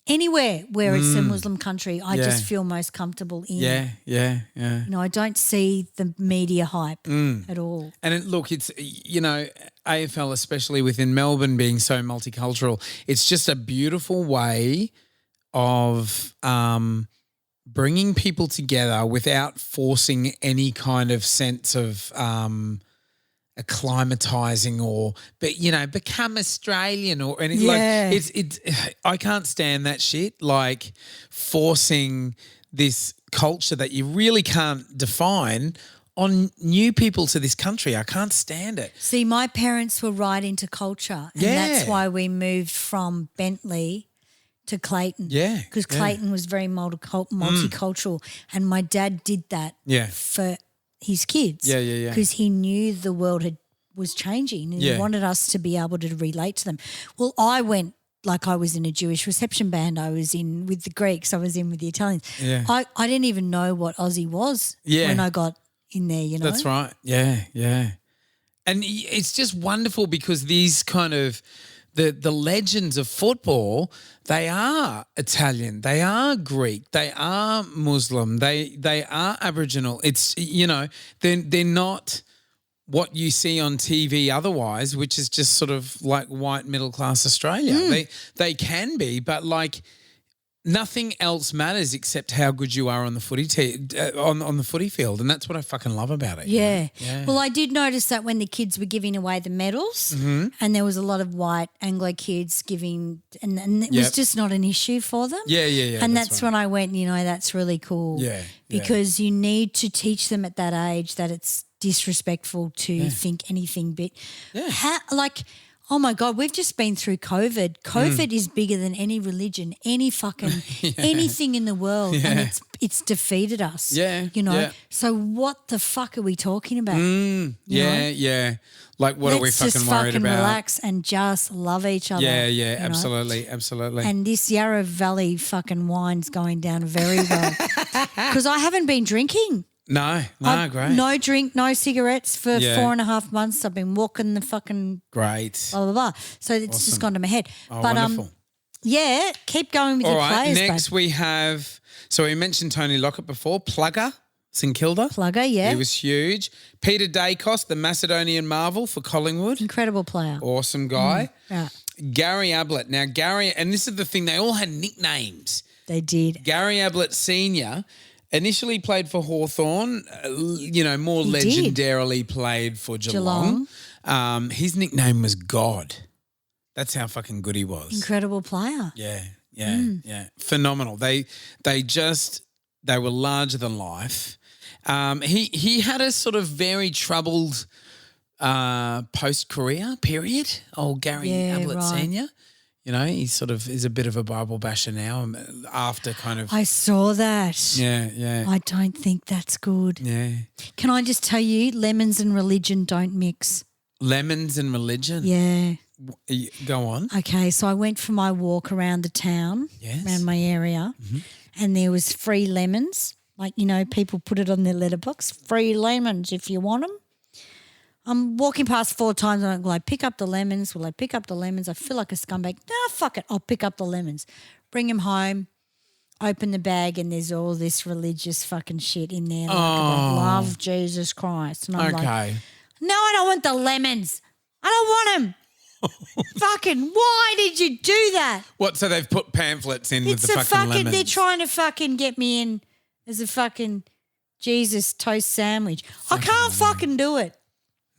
anywhere where it's a Muslim country, I just feel most comfortable in. I don't see the media hype at all. And it's, AFL, especially within Melbourne being so multicultural, it's just a beautiful way of bringing people together without forcing any kind of sense of acclimatizing or, become Australian or anything. Yeah. Like I can't stand that shit. Like forcing this culture that you really can't define on new people to this country. I can't stand it. See, my parents were right into culture, and that's why we moved from Bentley to Clayton. Yeah, because Clayton was very multicultural, and my dad did that for his kids. Yeah. Because he knew the world was changing, and he wanted us to be able to relate to them. Well, I went. Like I was in a Jewish reception band. I was in with the Greeks. I was in with the Italians. Yeah. I didn't even know what Aussie was when I got in there, That's right. Yeah. And it's just wonderful because these kind of the legends of football, they are Italian, they are Greek, they are Muslim, they are Aboriginal. It's, they're not what you see on TV otherwise, which is just sort of like white middle class Australia. They can be, but like nothing else matters except how good you are on the footy on the footy field, and that's what I fucking love about it. Yeah. Well, I did notice that when the kids were giving away the medals, and there was a lot of white Anglo kids giving, and it was just not an issue for them. Yeah. And that's when I went, that's really cool. Yeah. Because you need to teach them at that age that it's disrespectful to think anything but oh my God, we've just been through COVID. COVID is bigger than any religion, any fucking anything in the world, and it's defeated us. So what the fuck are we talking about? Yeah. Like what are we Let's fucking just worried fucking about? relax and just love each other. Yeah, you know? absolutely. And this Yarra Valley fucking wine's going down very well because I haven't been drinking. No, great. No drink, no cigarettes for 4.5 months. I've been walking the fucking great. blah, blah, blah. So it's just gone to my head. Oh, but wonderful. Keep going with All your right, players. next we have, so we mentioned Tony Lockett before, Plugger, St Kilda. Plugger, yeah. He was huge. Peter Dacos, the Macedonian Marvel for Collingwood. Incredible player. Awesome guy. Yeah. Gary Ablett. Now, Gary, and this is the thing, they all had nicknames. They did. Gary Ablett Sr. initially played for Hawthorn, more He legendarily played for Geelong. His nickname was God. That's how fucking good he was. Incredible player. Yeah. Phenomenal. They were larger than life. He had a sort of very troubled post-career period, old Gary Ablett Sr. He sort of is a bit of a Bible basher now after kind of... I saw that. Yeah. I don't think that's good. Yeah. Can I just tell you, lemons and religion don't mix. Lemons and religion? Yeah. Go on. Okay, so I went for my walk around the town, around my area, and there was free lemons. Like, people put it on their letterbox, free lemons if you want them. I'm walking past 4 times and I'm like, pick up the lemons. Will I pick up the lemons? I feel like a scumbag. Nah, fuck it. I'll pick up the lemons. Bring them home, open the bag, and there's all this religious fucking shit in there. Like, I love Jesus Christ. And I'm like, no, I don't want the lemons. I don't want them. Fucking, why did you do that? What, so they've put pamphlets in with the fucking lemons? They're trying to fucking get me in as a fucking Jesus toast sandwich. I can't fucking do it.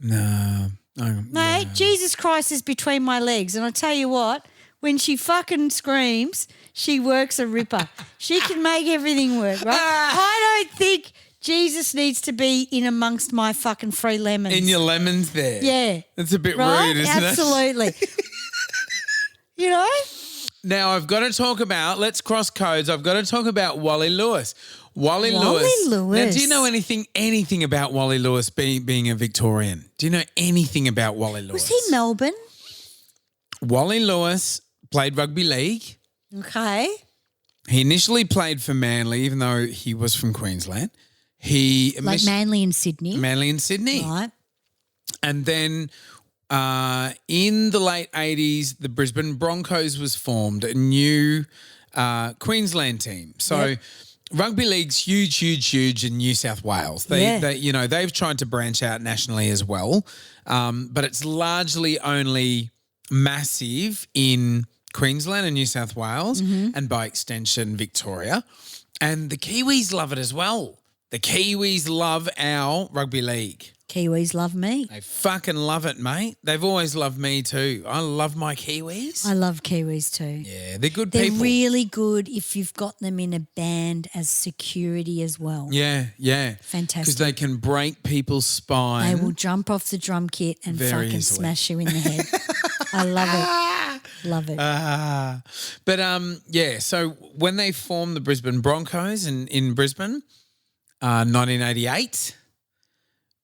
No. Mate, Jesus Christ is between my legs. And I tell you what, when she fucking screams, she works a ripper. She can make everything work, right? I don't think Jesus needs to be in amongst my fucking free lemons. In your lemons there. Yeah. It's a bit right? rude, isn't it? Absolutely. You know? Now, I've got to talk about, let's cross codes. I've got to talk about Wally Lewis. Wally Lewis. Now, do you know anything about Wally Lewis being a Victorian? Do you know anything about Wally Lewis? Was he Melbourne? Wally Lewis played rugby league. Okay. He initially played for Manly, even though he was from Queensland. Like Manly in Sydney. Manly in Sydney. Right. And then in the late 80s, the Brisbane Broncos was formed, a new Queensland team. So rugby league's huge in New South Wales. They've tried to branch out nationally as well, but it's largely only massive in Queensland and New South Wales and by extension Victoria. And the Kiwis love it as well. The Kiwis love our rugby league. Kiwis love me. They fucking love it, mate. They've always loved me too. I love my Kiwis. I love Kiwis too. Yeah, they're good They're people. really good if you've got them in a band as security as well. Yeah. Fantastic. Because they can break people's spine. They will jump off the drum kit and Very fucking easily. smash you in the head. I love it. Love it. But so when they formed the Brisbane Broncos in Brisbane, 1988,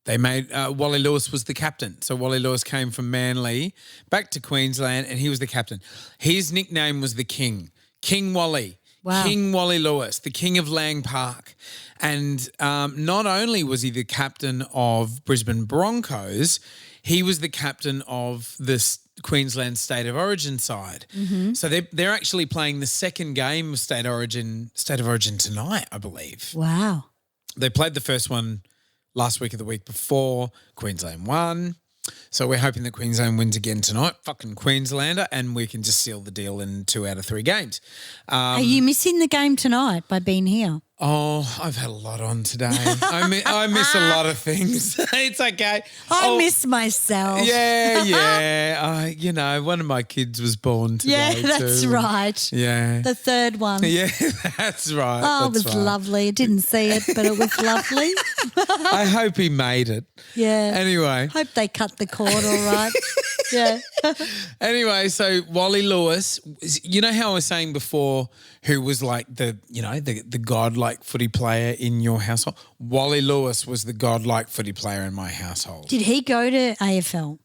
they made Wally Lewis was the captain. So Wally Lewis came from Manly back to Queensland and he was the captain. His nickname was the King. King Wally. Wow. King Wally Lewis, the King of Lang Park. And not only was he the captain of Brisbane Broncos, he was the captain of the Queensland State of Origin side. So they're actually playing the second game of State of Origin tonight, I believe. Wow. They played the first one last week of the week before. Queensland won. So we're hoping that Queensland wins again tonight. Fucking Queenslander. And we can just seal the deal in 2 out of 3 games. Are you missing the game tonight by being here? Oh, I've had a lot on today. I miss a lot of things. It's okay. I miss myself. Yeah. One of my kids was born today Yeah, that's too. right. Yeah. The third one. Yeah, that's right. Oh, it was lovely. I didn't see it, but it was lovely. I hope he made it. Yeah. Anyway. Hope they cut the cord all right. Yeah. Anyway, so Wally Lewis, you know how I was saying before who was like the godlike footy player in your household? Wally Lewis was the godlike footy player in my household. Did he go to AFL?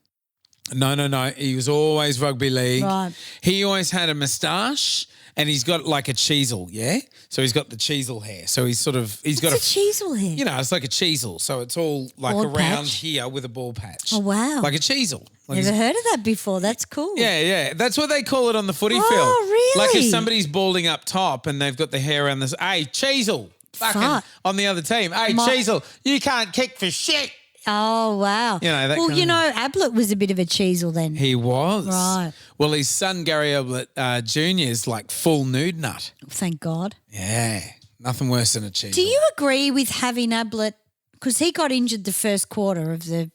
No. He was always rugby league. Right. He always had a moustache and he's got like a cheesel, yeah? So he's got the cheesel hair. So he's got What's a cheesel hair? You know, it's like a cheesel. So it's all like Bald around patch? here with a ball patch. Oh, wow. Like a cheesel. Like Never heard of that before. That's cool. Yeah. That's what they call it on the footy field. really? Like if somebody's balding up top and they've got the hair around this, hey, cheesel. Fucking Fuck. on the other team. Hey, cheesel, you can't kick for shit. Oh, wow. You know, that well, kind you of- know, Ablett was a bit of a cheesel then. He was. Right. Well, his son, Gary Ablett Jr. is like full nude nut. Thank God. Yeah. Nothing worse than a cheesel. Do you agree with having Ablett, because he got injured the first quarter of the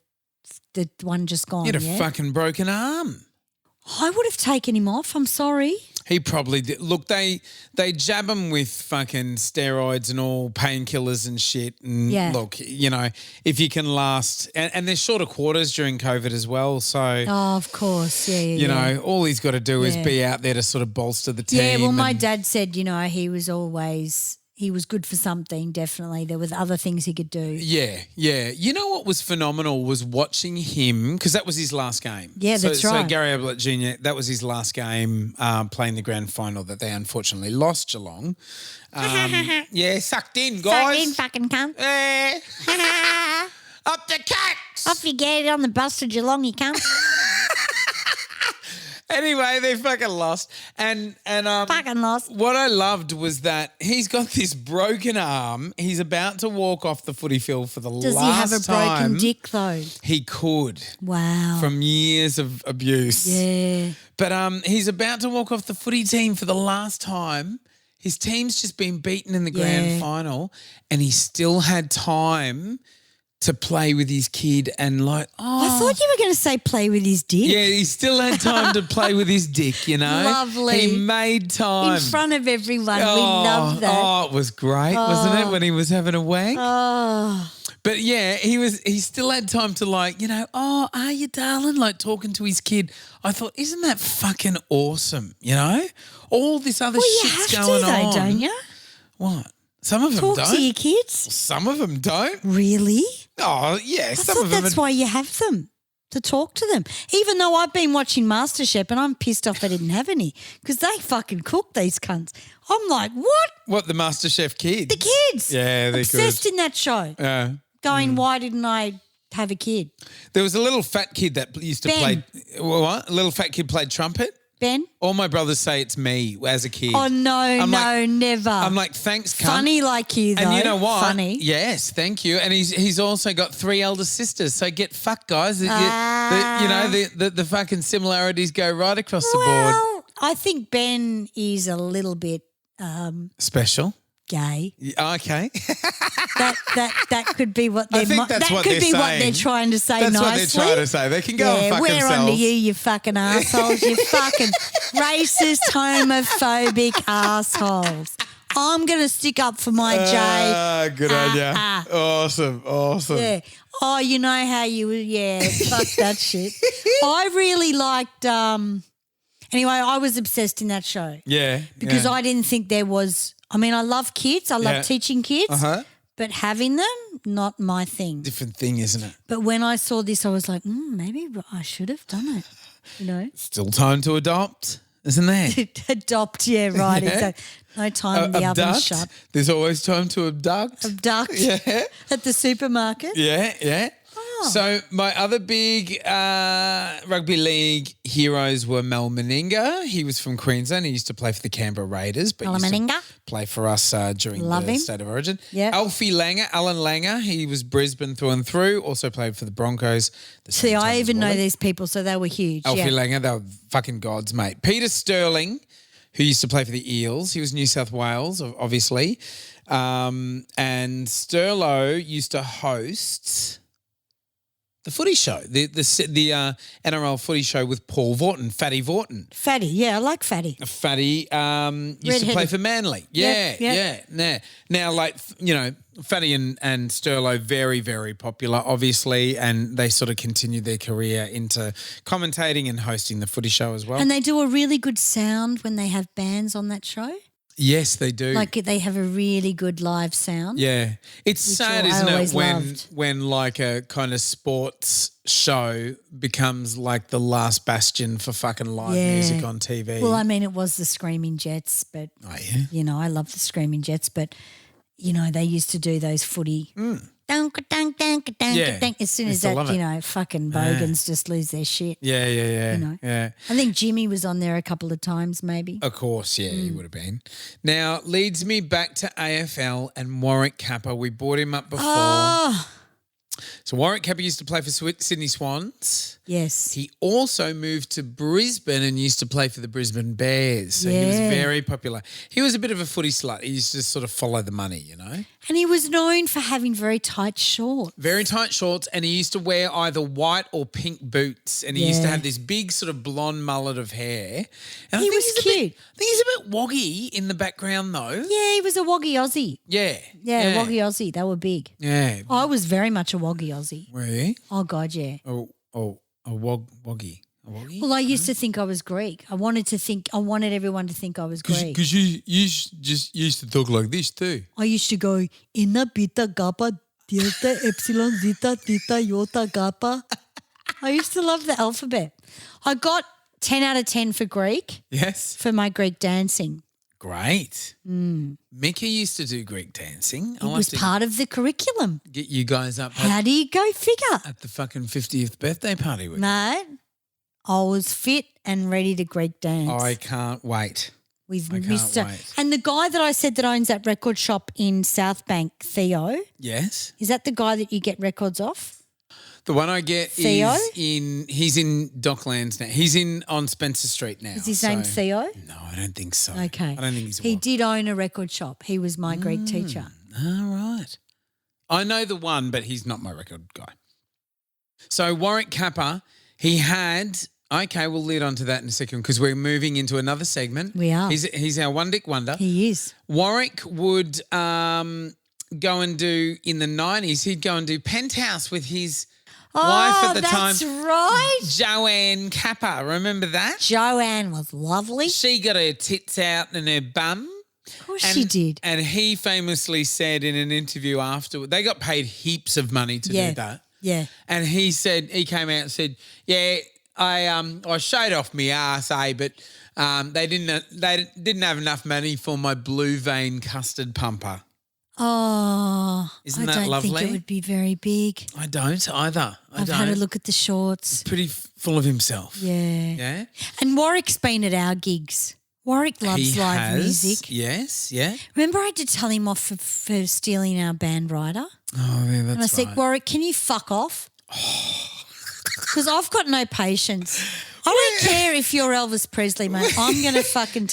one just gone, He had a yeah? fucking broken arm. I would have taken him off. I'm sorry. He probably did. Look, they jab him with fucking steroids and all painkillers and shit. And Yeah. look, you know, if you can last, and there's shorter quarters during COVID as well. So, Oh, of course. Yeah. you know, all he's got to do is Yeah. be out there to sort of bolster the team. Yeah, well, my and- dad said, you know, he was good for something, definitely. There was other things he could do. Yeah. You know what was phenomenal was watching him, because that was his last game. Yeah, that's So right. Gary Ablett Jr., that was his last game playing the grand final that they unfortunately lost Geelong. Yeah, sucked in, guys. Suck in, fucking cunt. Eh. Up the Cats! Off you get on the bus to Geelong, you cunt. Anyway, they fucking lost. And Fucking lost. what I loved was that he's got this broken arm. He's about to walk off the footy field for the Does last he have a broken time. dick, though? He could. Wow. From years of abuse. Yeah. But he's about to walk off the footy team for the last time. His team's just been beaten in the grand final and he still had time to play with his kid and like, I thought you were going to say play with his dick. yeah, he still had time to play with his dick, you know. Lovely. He made time. In front of everyone. We love that. Oh, it was great, wasn't it, when he was having a wank? Oh. But yeah, he still had time to like, you know, oh, are you, darling? Like talking to his kid. I thought, isn't that fucking awesome, you know? All this other Well, you shit's have going to, though, on. don't you? What? Some of them Talk don't. to your kids. Some of them don't. Really? Oh, yeah. I Some thought of them that's are- why you have them, to talk to them. Even though I've been watching MasterChef and I'm pissed off I didn't have any because they fucking cook these cunts. I'm like, what? What, the MasterChef kids? The kids. Yeah, they're Obsessed good. in that show. Yeah. Going, why didn't I have a kid? There was a little fat kid that used to Ben. play. What? A little fat kid played trumpet? Ben? All my brothers say it's me as a kid. Oh, no, I'm no, like- never. I'm like, thanks, cunt. Funny like you, though. And you know what? Funny. Yes, thank you. And he's also got 3 elder sisters. So get fucked, guys. You know, the fucking similarities go right across the board. Well, I think Ben is a little bit Special. gay. Yeah, okay. That could be what I they're think that's that what could they're be what saying. they're trying to say That's nicely. what they're trying to say. They can go and fuck we're themselves. onto you fucking assholes. You fucking racist, homophobic assholes. I'm going to stick up for my Jay. Good on you. Awesome. Yeah. Oh, you know how you, fuck that shit. I really liked, anyway, I was obsessed in that show. Yeah. Because I didn't think there was, I mean, I love kids. I love Yeah. teaching kids. Uh-huh. But having them, not my thing. Different thing, isn't it? But when I saw this, I was like, maybe I should have done it, you know. Still time to adopt, isn't there? Adopt, yeah, right. Yeah. Exactly. No time the oven Abduct. shut. There's always time to abduct. Abduct Yeah. at the supermarket. Yeah. Oh. So my other big rugby league heroes were Mal Meninga. He was from Queensland. He used to play for the Canberra Raiders, but Mal used to Meninga. play for us during Love the him. State of Origin. Yeah. Alan Langer. He was Brisbane through and through. Also played for the Broncos. the See, same time I as even know Warrick. these people, so they were huge. Alfie yeah. Langer, they were fucking gods, mate. Peter Sterling, who used to play for the Eels. He was New South Wales, obviously. And Sterlo used to host the footy show, the NRL footy show with Paul Vaughton, Fatty Vaughton. Fatty, yeah, I like Fatty. Fatty used to play Redheaded. for Manly. Yeah, Yeah. Now, like, you know, Fatty and Sterlo, very, very popular, obviously, and they sort of continued their career into commentating and hosting the footy show as well. And they do a really good sound when they have bands on that show. Yes, they do. Like they have a really good live sound. Yeah. It's Which sad, I isn't it, always when loved. like a kind of sports show becomes like the last bastion for fucking live Yeah. music on TV. Well, I mean, it was the Screaming Jets, but, oh, yeah. you know, I love the Screaming Jets, but, you know, they used to do those footy. Dunk, dunk, dunk, dunk, Yeah. dunk. As soon Used as to that, love it. you know, fucking bogans just lose their shit. Yeah. You know. Yeah. I think Jimmy was on there a couple of times, maybe. Of course, yeah, Mm. he would have been. Now, leads me back to AFL and Warwick Kappa. We brought him up before. Oh, So Warwick Kappa used to play for Sydney Swans. yes. He also moved to Brisbane and used to play for the Brisbane Bears. So he was Yeah. very popular. He was a bit of a footy slut. He used to sort of follow the money, you know. And he was known for having very tight shorts. Very tight shorts, and he used to wear either white or pink boots, and he used to Yeah. have this big sort of blonde mullet of hair. And He I think was he's cute. I think he's a bit woggy in the background, though. Yeah, he was a woggy Aussie. Yeah. Yeah, woggy Aussie. They were big. Yeah. I was very much a woggy Aussie. Were you? Oh, God, yeah. Oh, a woggy. A woggy? Well, I used to think I was Greek. I wanted everyone to think I was Greek. Because you just used to talk like this too. I used to go, inna beta kappa delta epsilon zeta theta iota kappa. I used to love the alphabet. I got 10 out of 10 for Greek, Yes. for my Greek dancing. Great. Mickey used to do Greek dancing. It was part of the curriculum. get you guys up How do you go figure? at the fucking 50th birthday party with Mate, I was fit and ready to Greek dance. I can't wait. with I can't Mr. wait. And the guy that I said that owns that record shop in South Bank, Theo, Yes. is that the guy that you get records off? The one I get Theo? he's in Docklands now. He's on Spencer Street now. Is his name so- Theo? No, I don't think so. Okay. I don't think he's a He wog. did own a record shop. He was my Greek teacher. All right. I know the one, but he's not my record guy. So Warwick Kappa, he had. Okay, we'll lead on to that in a second because we're moving into another segment. We are. He's our one dick wonder. He is. Warwick would go and do in the 90s. He'd go and do Penthouse with his wife at the time. That's right. Joanne Kappa. Remember that? Joanne was lovely. She got her tits out and her bum. Of course she did. And he famously said in an interview afterward, they got paid heaps of money to do that. Yeah. And he came out and said, yeah, I showed off my ass, but they didn't have enough money for my blue vein custard pumper. Oh, Isn't I that don't lovely? think it would be very big. I don't either. I've had a look at the shorts. Pretty full of himself. Yeah. Yeah. And Warwick's been at our gigs. Warwick loves live music. Yes, yeah. Remember I had to tell him off for stealing our band rider? Oh, yeah, that's And I said, right. Warwick, can you fuck off? Because I've got no patience. I don't care if you're Elvis Presley, mate. I'm going to fucking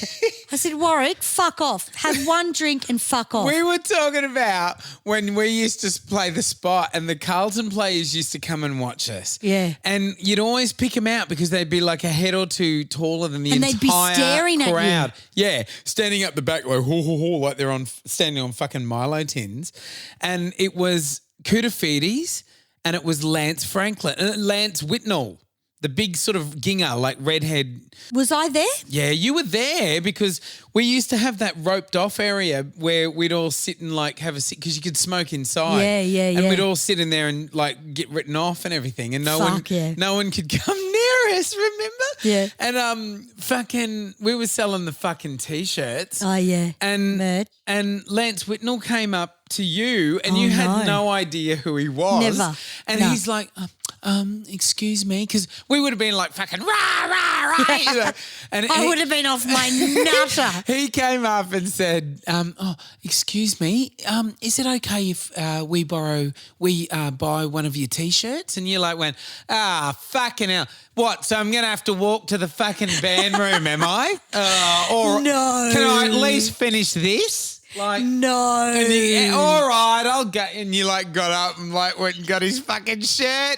I said, Warwick, fuck off. Have one drink and fuck off. We were talking about when we used to play the spot and the Carlton players used to come and watch us. Yeah. And you'd always pick them out because they'd be like a head or two taller than the And entire they'd be staring at you. crowd. Yeah, standing up the back like, ho, ho, ho, like they're standing on fucking Milo tins. And it was Kudafides and it was Lance Whitnell. The big sort of ginger, like redhead. Was I there? Yeah, you were there because we used to have that roped off area where we'd all sit and like have a sit because you could smoke inside. Yeah. And we'd all sit in there and like get written off and everything, and no one could come near us. Remember? Yeah. And we were selling the fucking t-shirts. Oh, yeah. And Mert. and Lance Whitnell came up to you, and you had no idea who he was. Never. And No. he's like, excuse me, because we would have been like fucking rah, rah, rah. You know, and I would have been off my nutter. he came up and said, excuse me, is it okay if we buy one of your T-shirts? And you like went, fucking hell. What, so I'm going to have to walk to the fucking band room, am I? Or No. Can I at least finish this? Like, No. and all right, I'll go. And you like got up and like went and got his fucking shirt.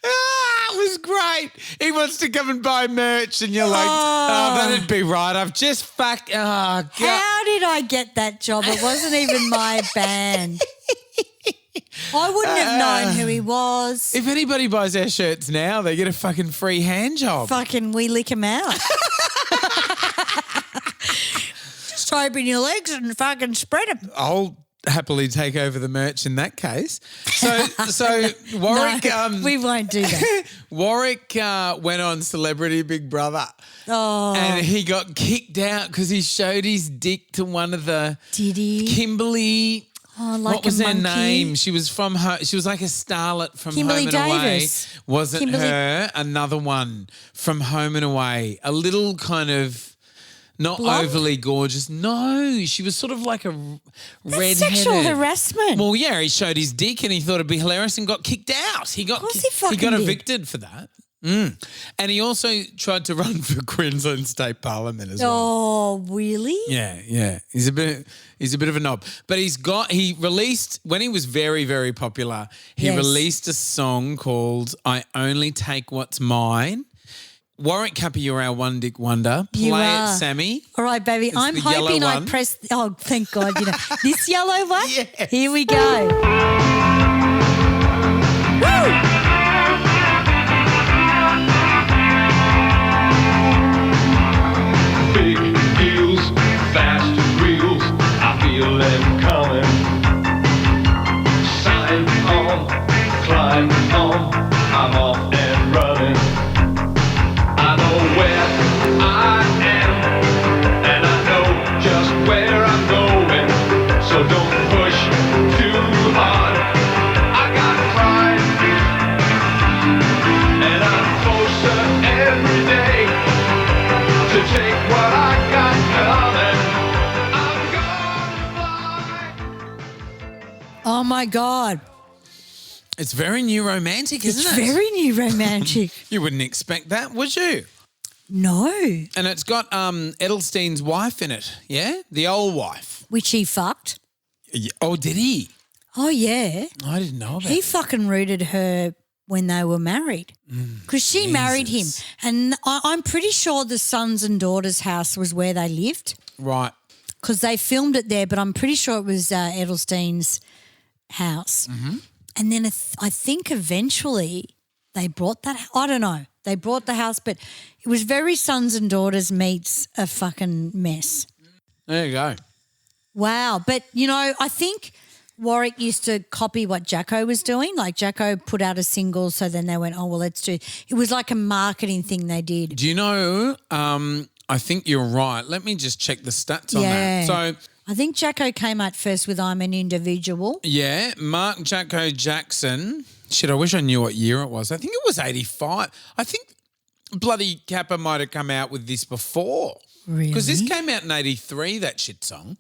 It was great. He wants to come and buy merch, and you're like, that'd be right. I've just How did I get that job? It wasn't even my band. I wouldn't have known who he was. If anybody buys our shirts now, they get a fucking free hand job. Fucking we lick him out. Just open your legs and fucking spread them. I'll happily take over the merch in that case. So Warwick, No, we won't do that. Warwick went on Celebrity Big Brother. Oh. And he got kicked out because he showed his dick to one of the Did he? Kimberly. Oh, like what was a her monkey? name? She was from her. She was like a starlet from Kimberly Home and Davis. Away. Wasn't Kimberly- her? Another one from Home and Away. A little kind of not Blonde? overly gorgeous. No, she was sort of like a redheaded. Sexual harassment. Well, yeah, he showed his dick and he thought it'd be hilarious and got kicked out. He got course he fucking got did. evicted for that. And he also tried to run for Queensland State Parliament as well. Oh, really? Yeah. He's a bit of a knob. But he released, when he was very, very popular, he Yes. released a song called I Only Take What's Mine. Warwick Kappa, you're our one dick wonder. You Play are. it, Sammy. All right, baby. I'm the yellow hoping I one. press. Oh, thank God. You know this yellow one. Yes. Here we go. Woo! Big heels, fast wheels, I feel them coming. Sign on, climb on, I'm off and running. I know where I am, and I know just where I'm going. So don't push too hard. I got pride, and I'm closer every day to take what I got coming. I'm gonna fly. Oh my God. It's very new romantic, It's isn't it? very new romantic. You wouldn't expect that, would you? No. And it's got Edelstein's wife in it, yeah? The old wife. Which he fucked. Yeah. Oh, did he? Oh, yeah. I didn't know about He it. fucking rooted her when they were married because she married him. Jesus. And I'm pretty sure the sons and daughters' house was where they lived Right. because they filmed it there, but I'm pretty sure it was Edelstein's house. Mm-hmm. And then I think eventually they brought that – I don't know. They brought the house, but it was very sons and daughters meets a fucking mess. There you go. Wow. But, I think Warrick used to copy what Jacko was doing. Like Jacko put out a single, so then they went, oh, well, let's do – it was like a marketing thing they did. Do you know, I think you're right. Let me just check the stats on Yeah. that. So, I think Jacko came out first with I'm an Individual. yeah, Mark Jacko Jackson. Shit, I wish I knew what year it was. I think it was 85. I think bloody Kappa might have come out with this before. Really? Because this came out in 83, that shit song.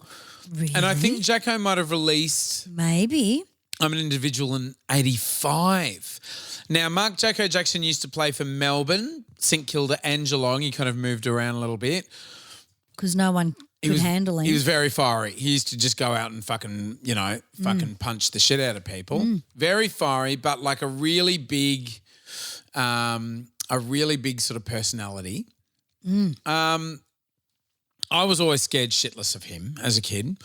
Really? And I think Jacko might have released Maybe. I'm an Individual in 85. Now, Mark Jacko Jackson used to play for Melbourne, St Kilda and Geelong. He kind of moved around a little bit. Because no one could handle him. He was very fiery. He used to just go out and fucking punch the shit out of people. Very fiery, but like a really big sort of personality. I was always scared shitless of him as a kid.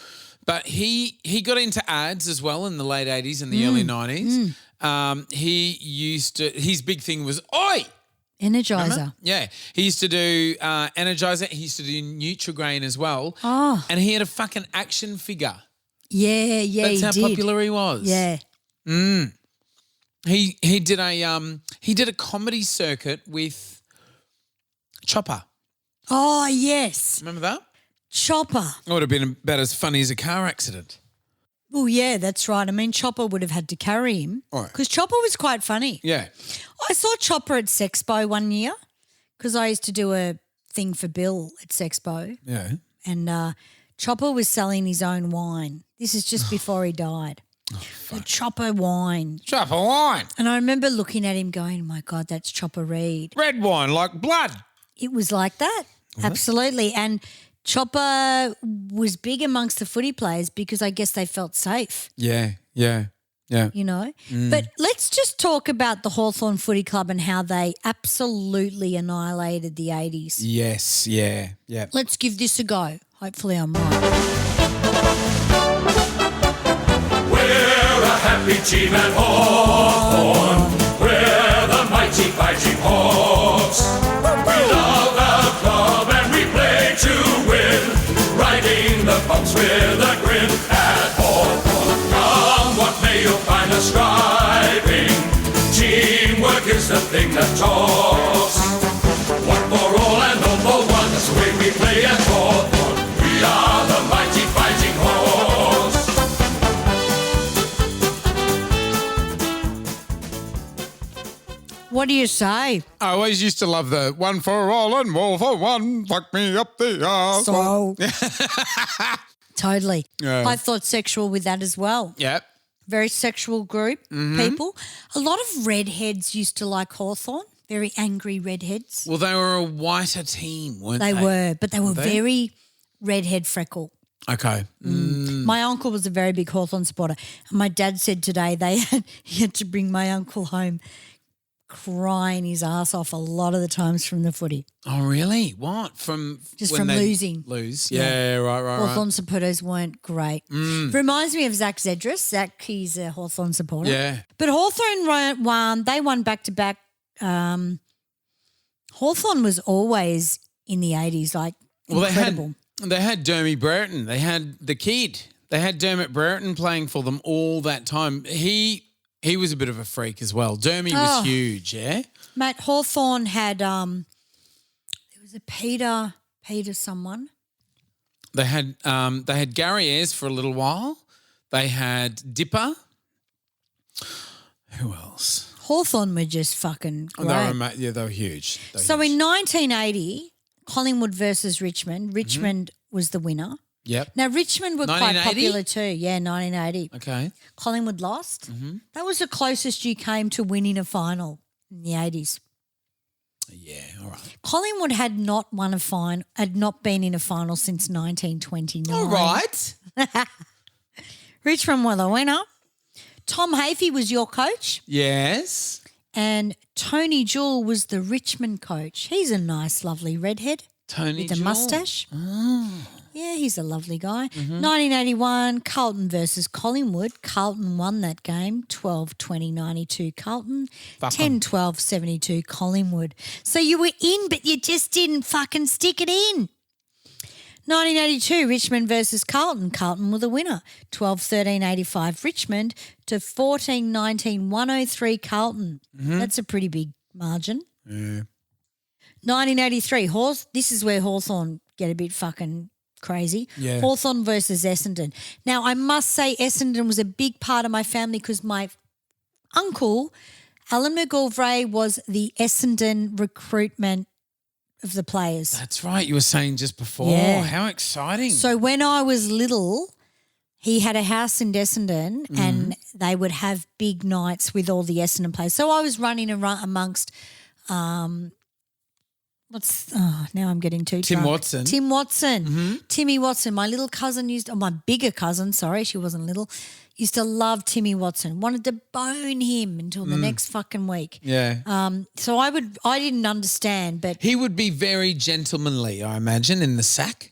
But he got into ads as well in the late 80s and the early 90s. His big thing was, oi! Energizer. Remember? Yeah. He used to do Energizer. He used to do Nutrigrain as well. Oh. And he had a fucking action figure. Yeah, That's he how did. popular he was. Yeah. He did a comedy circuit with Chopper. Oh, yes. Remember that? Chopper. It would have been about as funny as a car accident. Oh, yeah, that's right. I mean, Chopper would have had to carry him Right. because Chopper was quite funny. Yeah. I saw Chopper at Sexpo one year because I used to do a thing for Bill at Sexpo, Yeah. and Chopper was selling his own wine. This is just before he died. The Chopper wine. Chopper wine. And I remember looking at him going, oh my God, that's Chopper Reed. Red wine like blood. It was like that. Absolutely. And Chopper was big amongst the footy players because I guess they felt safe, Yeah. But let's just talk about the Hawthorn Footy Club and how they absolutely annihilated the 80s. Yes, yeah. Let's give this a go. Hopefully I'm right. We're a happy team at Hawthorn. We're the mighty fighting Hawks. We love our club and we play to win. Riding the bumps with a grin at Hawthorn. Come what may, you'll find us striving. Teamwork is the thing that talks. One for all and all for one. That's the way we play at Hawthorn. We are the mighty fighting Hawks. What do you say? I always used to love the one for all and all for one. Fuck me up the arse. So, totally. Yeah. I thought sexual with that as well. Yeah. Very sexual group, people. A lot of redheads used to like Hawthorn, very angry redheads. Well, they were a whiter team, weren't they? They were, but they were they? very redhead freckle. Okay. My uncle was a very big Hawthorn supporter. And my dad said today he had to bring my uncle home crying his ass off a lot of the times from the footy. Oh, really? What? From Just when from they lose. Yeah, right. Hawthorn supporters weren't great. Reminds me of Zach Zedris. Zach, he's a Hawthorn supporter. Yeah. But Hawthorn won. They won back-to-back. Hawthorn was always in the 80s, like incredible. They had Dermy Brereton. They had the kid. They had Dermot Brereton playing for them all that time. He was a bit of a freak as well. Dermy was huge, yeah? Mate, Hawthorn had there was a Peter someone. They had Gary Ayres for a little while. They had Dipper. Who else? Hawthorn were just fucking great. They were huge. So in 1980, Collingwood versus Richmond. Richmond was the winner. Yep. Now, Richmond were quite 1980? popular too. Yeah, 1980. Okay. Collingwood lost. That was the closest you came to winning a final in the 80s. Yeah, all right. Collingwood had not been in a final since 1929. All right. Richmond were the winner. Tom Hafey was your coach, Yes. and Tony Jewell was the Richmond coach. He's a nice, lovely redhead Tony with a Jewell. mustache. Oh. Yeah, he's a lovely guy. Mm-hmm. 1981, Carlton versus Collingwood. Carlton won that game, 12-20-92 Carlton, 10-12-72 Collingwood. So you were in, but you just didn't fucking stick it in. 1982, Richmond versus Carlton. Carlton were the winner, 12-13-85 Richmond to 14-19-103 Carlton. That's a pretty big margin. Yeah. 1983, this is where Hawthorn get a bit fucking crazy. Yeah. Hawthorn versus Essendon. Now, I must say Essendon was a big part of my family because my uncle, Alan McGilvray, was the Essendon recruitment of the players. That's right. You were saying just before. Yeah. How exciting. So when I was little, he had a house in Essendon and they would have big nights with all the Essendon players. So I was running amongst now I'm getting too Tim drunk. Watson. Tim Watson. Timmy Watson. My little cousin my bigger cousin, sorry, she wasn't little, used to love Timmy Watson. Wanted to bone him until the next fucking week. Yeah. So I didn't understand, but He would be very gentlemanly, I imagine, in the sack.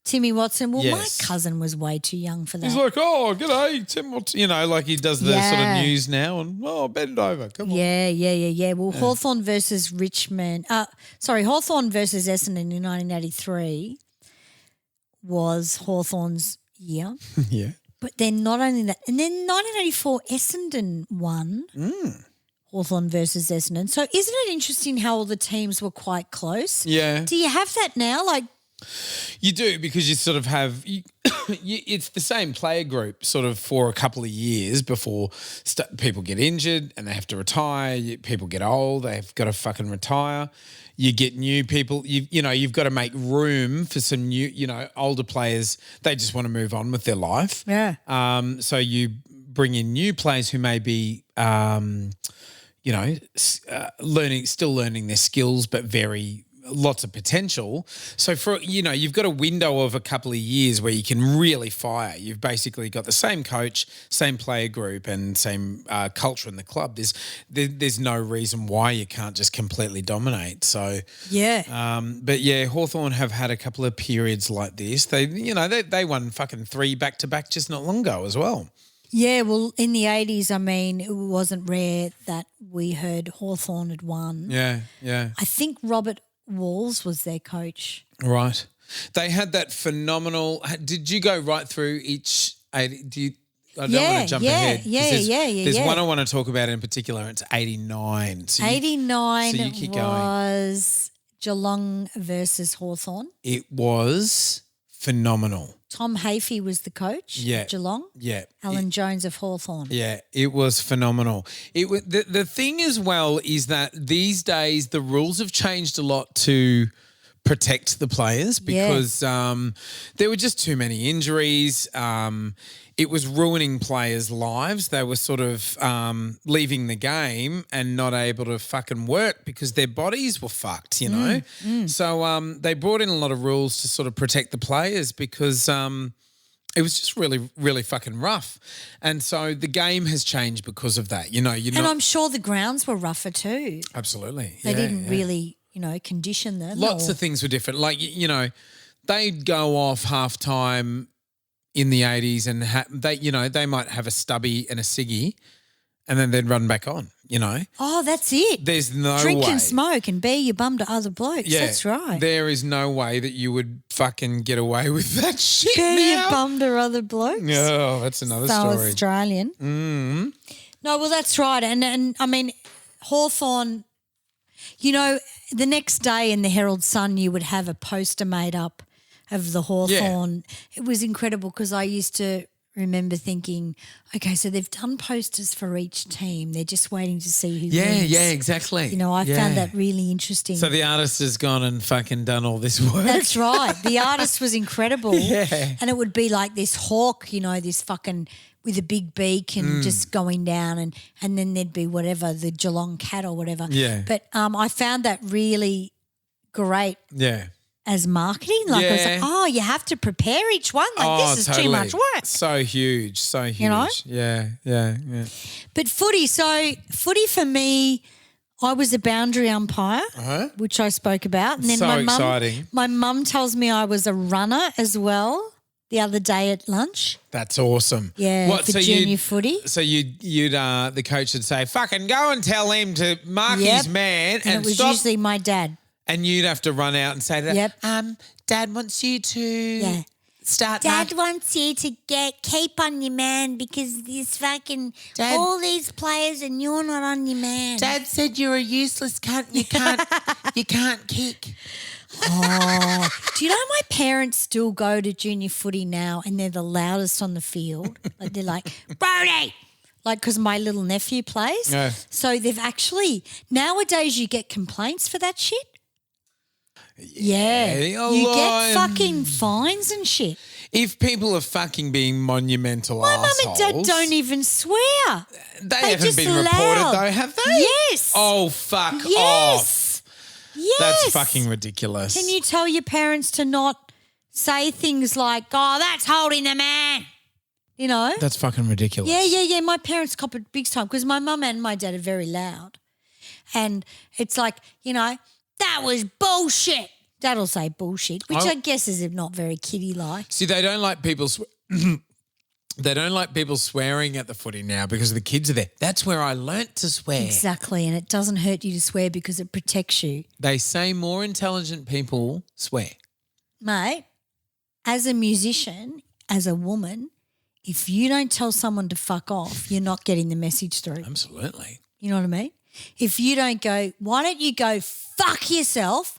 Timmy Watson, well, Yes. my cousin was way too young for that. He's like, oh, g'day, Tim Watson. You know, like he does the sort Yeah. of news now and, bend over. Come on. Yeah. Well, Hawthorn versus Hawthorn versus Essendon in 1983 was Hawthorn's year. Yeah. But then not only that, and then 1984 Essendon won Hawthorn versus Essendon. So isn't it interesting how all the teams were quite close? Yeah. Do you have that now? Like, You do, because you sort of have it's the same player group sort of for a couple of years before people get injured and they have to retire. People get old, they've got to fucking retire. You get new people. You've got to make room for some new, older players. They just want to move on with their life. Yeah. So you bring in new players who may be, still learning their skills, but lots of potential. So you've got a window of a couple of years where you can really fire. You've basically got the same coach, same player group, and same culture in the club. There's no reason why you can't just completely dominate. So yeah. but yeah, Hawthorn have had a couple of periods like this. They won fucking 3 back-to-back just not long ago as well. Yeah, well, in the 80s, I mean, it wasn't rare that we heard Hawthorn had won. Yeah. I think Robert Walls was their coach. Right. They had that phenomenal. Did you go right through each 80? I don't want to jump ahead. There's one I want to talk about in particular. It's 89. 89 so you keep going. was Geelong versus Hawthorn. It was phenomenal. Tom Hafey was the coach of Geelong. Yeah. Alan Jones of Hawthorn. Yeah, it was phenomenal. The thing as well is that these days the rules have changed a lot to protect the players because there were just too many injuries. It was ruining players' lives. They were sort of leaving the game and not able to fucking work because their bodies were fucked, So they brought in a lot of rules to sort of protect the players because it was just really, really fucking rough. And so the game has changed because of that. And I'm sure the grounds were rougher too. Absolutely. They didn't really, condition them. Lots of things were different. Like, they'd go off halftime in the 80s and they might have a stubby and a ciggy and then they'd run back on, Oh, that's it. There's no Drink way. and smoke and bare your bum to other blokes. Yeah, That's right. There is no way that you would fucking get away with that shit Bare now. your bum to other blokes. Oh, that's another So story. Australian. Mm. No, well, that's right. And I mean, Hawthorn, the next day in the Herald Sun, you would have a poster made up of the Hawthorn. It was incredible because I used to remember thinking, okay, so they've done posters for each team. They're just waiting to see who wins. Yeah, exactly. I found that really interesting. So the artist has gone and fucking done all this work. That's right. The artist was incredible. Yeah. And it would be like this hawk, this fucking with a big beak and just going down and then there'd be whatever, the Geelong cat or whatever. Yeah. But I found that really great. Yeah. as marketing. Like I was Yeah. like, you have to prepare each one. Like this is too totally. much work. So huge, so huge. You know? Yeah. But footy for me, I was a boundary umpire, which I spoke about. And then So exciting. My mum tells me I was a runner as well the other day at lunch. That's awesome. Yeah, for junior you'd- footy. So you'd the coach would say, "Fucking go and tell him to mark his man And it was stop." usually my dad. And you'd have to run out and say that. Yep. Dad wants you to start. Dad wants you to keep on your man because there's fucking Dad- all these players and you're not on your man. Dad said you're a useless cunt. You can't kick. Do you know my parents still go to junior footy now and they're the loudest on the field? Like they're like, Brody! Like, because my little nephew plays. Yeah. So they've actually, nowadays you get complaints for that shit. Yeah. a You lot. get fucking fines and shit. If people are fucking being monumental My mum and assholes, dad don't even swear. They They haven't just been loud. reported though, have they? Yes. Oh, fuck off. Yes. Yes. That's fucking ridiculous. Can you tell your parents to not say things like, oh, that's holding the man? You know? That's fucking ridiculous. Yeah. My parents cop it big time because my mum and my dad are very loud. And it's like, that was bullshit. Dad'll say bullshit, which I guess is not very kiddie-like. See, they don't like people. They don't like people swearing at the footy now because the kids are there. That's where I learnt to swear. Exactly, and it doesn't hurt you to swear because it protects you. They say more intelligent people swear. Mate, as a musician, as a woman, if you don't tell someone to fuck off, you're not getting the message through. Absolutely. You know what I mean? If you don't go, why don't you go fuck yourself?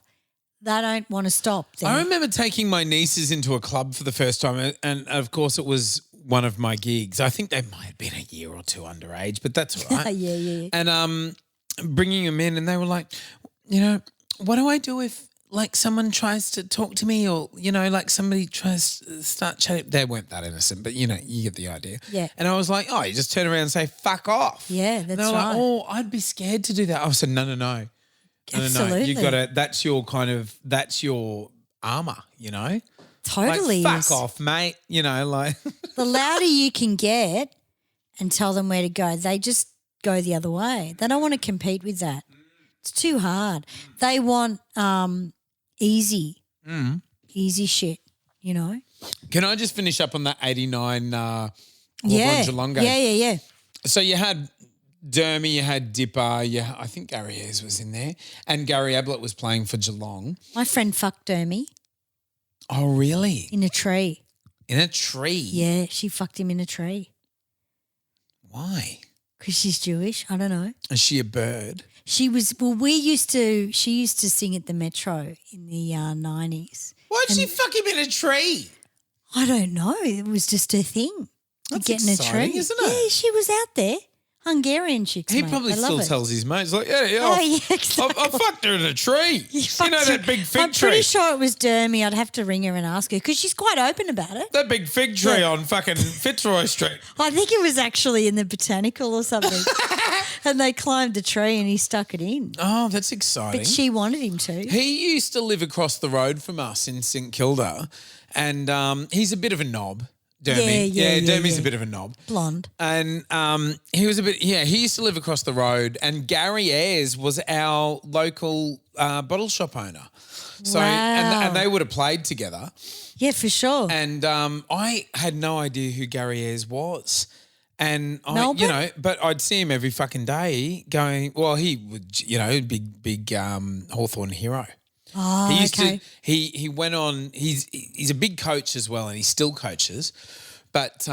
They don't want to stop. Then. I remember taking my nieces into a club for the first time, and of course it was one of my gigs. I think they might have been a year or two underage, but that's all right. Yeah. And bringing them in, and they were like, what do I do if like someone tries to talk to me, or like somebody tries to start chatting? They weren't that innocent, but you get the idea. Yeah. And I was like, you just turn around and say fuck off. Yeah, And that's they were right. like, I'd be scared to do that. I said, no. No. Absolutely. You got to. That's your armor. Totally. Like, is. fuck off, mate. Like. The louder you can get and tell them where to go, they just go the other way. They don't want to compete with that. It's too hard. They want easy shit, Can I just finish up on that 89 Hawthorn Yeah. Geelong game? Yeah. So you had Dermy, you had Dipper, I think Gary Ayres was in there, and Gary Ablett was playing for Geelong. My friend fucked Dermy Oh, really? in a tree. In a tree? Yeah, she fucked him in a tree Why? because she's Jewish. I don't know. Is she a bird? She used to sing at the Metro in the 90s. Why'd she fuck him in a tree? I don't know. It was just her thing. That's Get in a exciting, tree. isn't it? Yeah, she was out there. Hungarian chicks, He mate. probably I love still it. tells his mates, like, yeah, Oh, yeah, exactly. I fucked her in a tree. You know that big fig I'm tree? pretty sure it was Dermy. I'd have to ring her and ask her because she's quite open about it. That big fig tree on fucking Fitzroy Street. I think it was actually in the botanical or something. And they climbed a tree and he stuck it in. Oh, that's exciting. But she wanted him to. He used to live across the road from us in St Kilda, and he's a bit of a knob, Dermy. Yeah, Dermy's yeah. a bit of a knob. Blonde. And he was he used to live across the road, and Gary Ayres was our local bottle shop owner. So, Wow. and they would have played together. Yeah, for sure. And I had no idea who Gary Ayres was. And Melbourne? but I'd see him every fucking day going, well, he would, big Hawthorn hero. Oh, He used okay. to, he went on, he's a big coach as well, and he still coaches. But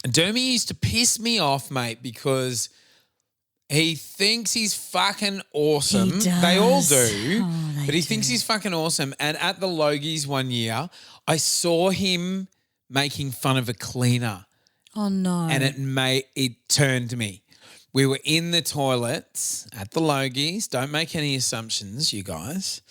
Dermy used to piss me off, mate, because he thinks he's fucking awesome. He They all does. do. Oh, they but he do. thinks he's fucking awesome. And at the Logies one year, I saw him making fun of a cleaner, Oh, no. and it turned me. We were in the toilets at the Logies. Don't make any assumptions, you guys.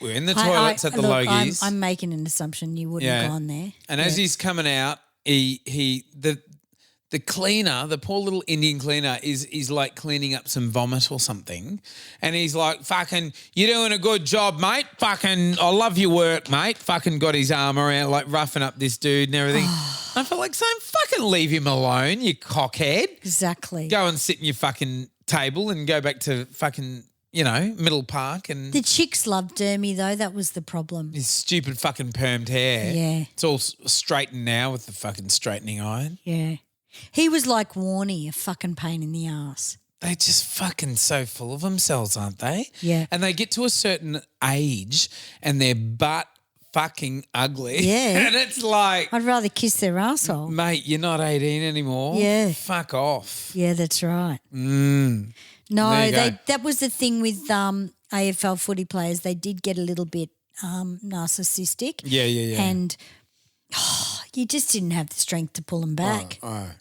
We're in the toilets at the look, Logies. I'm making an assumption you wouldn't have gone there. And as he's coming out, the the cleaner, the poor little Indian cleaner, is like cleaning up some vomit or something. And he's like, fucking, you're doing a good job, mate. Fucking, I love your work, mate. Fucking got his arm around, like roughing up this dude and everything. I felt like saying, fucking leave him alone, you cockhead. Exactly. Go and sit in your fucking table and go back to fucking, Middle Park and The chicks loved Dermy though. That was the problem. his stupid fucking permed hair. Yeah. It's all straightened now with the fucking straightening iron. Yeah. He was like Warney, a fucking pain in the ass. They're just fucking so full of themselves, aren't they? Yeah. And they get to a certain age and they're butt fucking ugly. Yeah. And it's like, I'd rather kiss their asshole. mate, you're not 18 anymore. Yeah. Fuck off. Yeah, that's right. There No, you go. that was the thing with AFL footy players. They did get a little bit narcissistic. Yeah. And you just didn't have the strength to pull them back.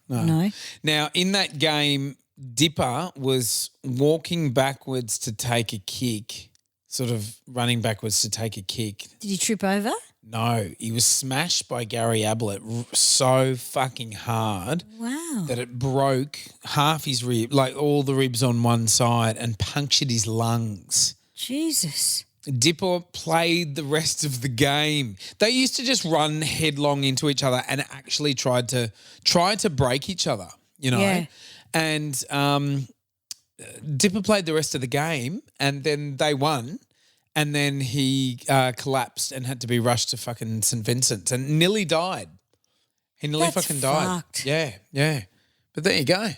No. Now, in that game, Dipper was walking backwards to take a kick, sort of running backwards to take a kick. Did you trip over? No, he was smashed by Gary Ablett so fucking hard Wow. that it broke half his rib, like all the ribs on one side, and punctured his lungs. Jesus. Dipper played the rest of the game. They used to just run headlong into each other and actually tried to break each other, Yeah. And Dipper played the rest of the game and then they won and then he collapsed and had to be rushed to fucking St. Vincent's and nearly died. He nearly That's fucking died. fucked. Yeah. But there you go.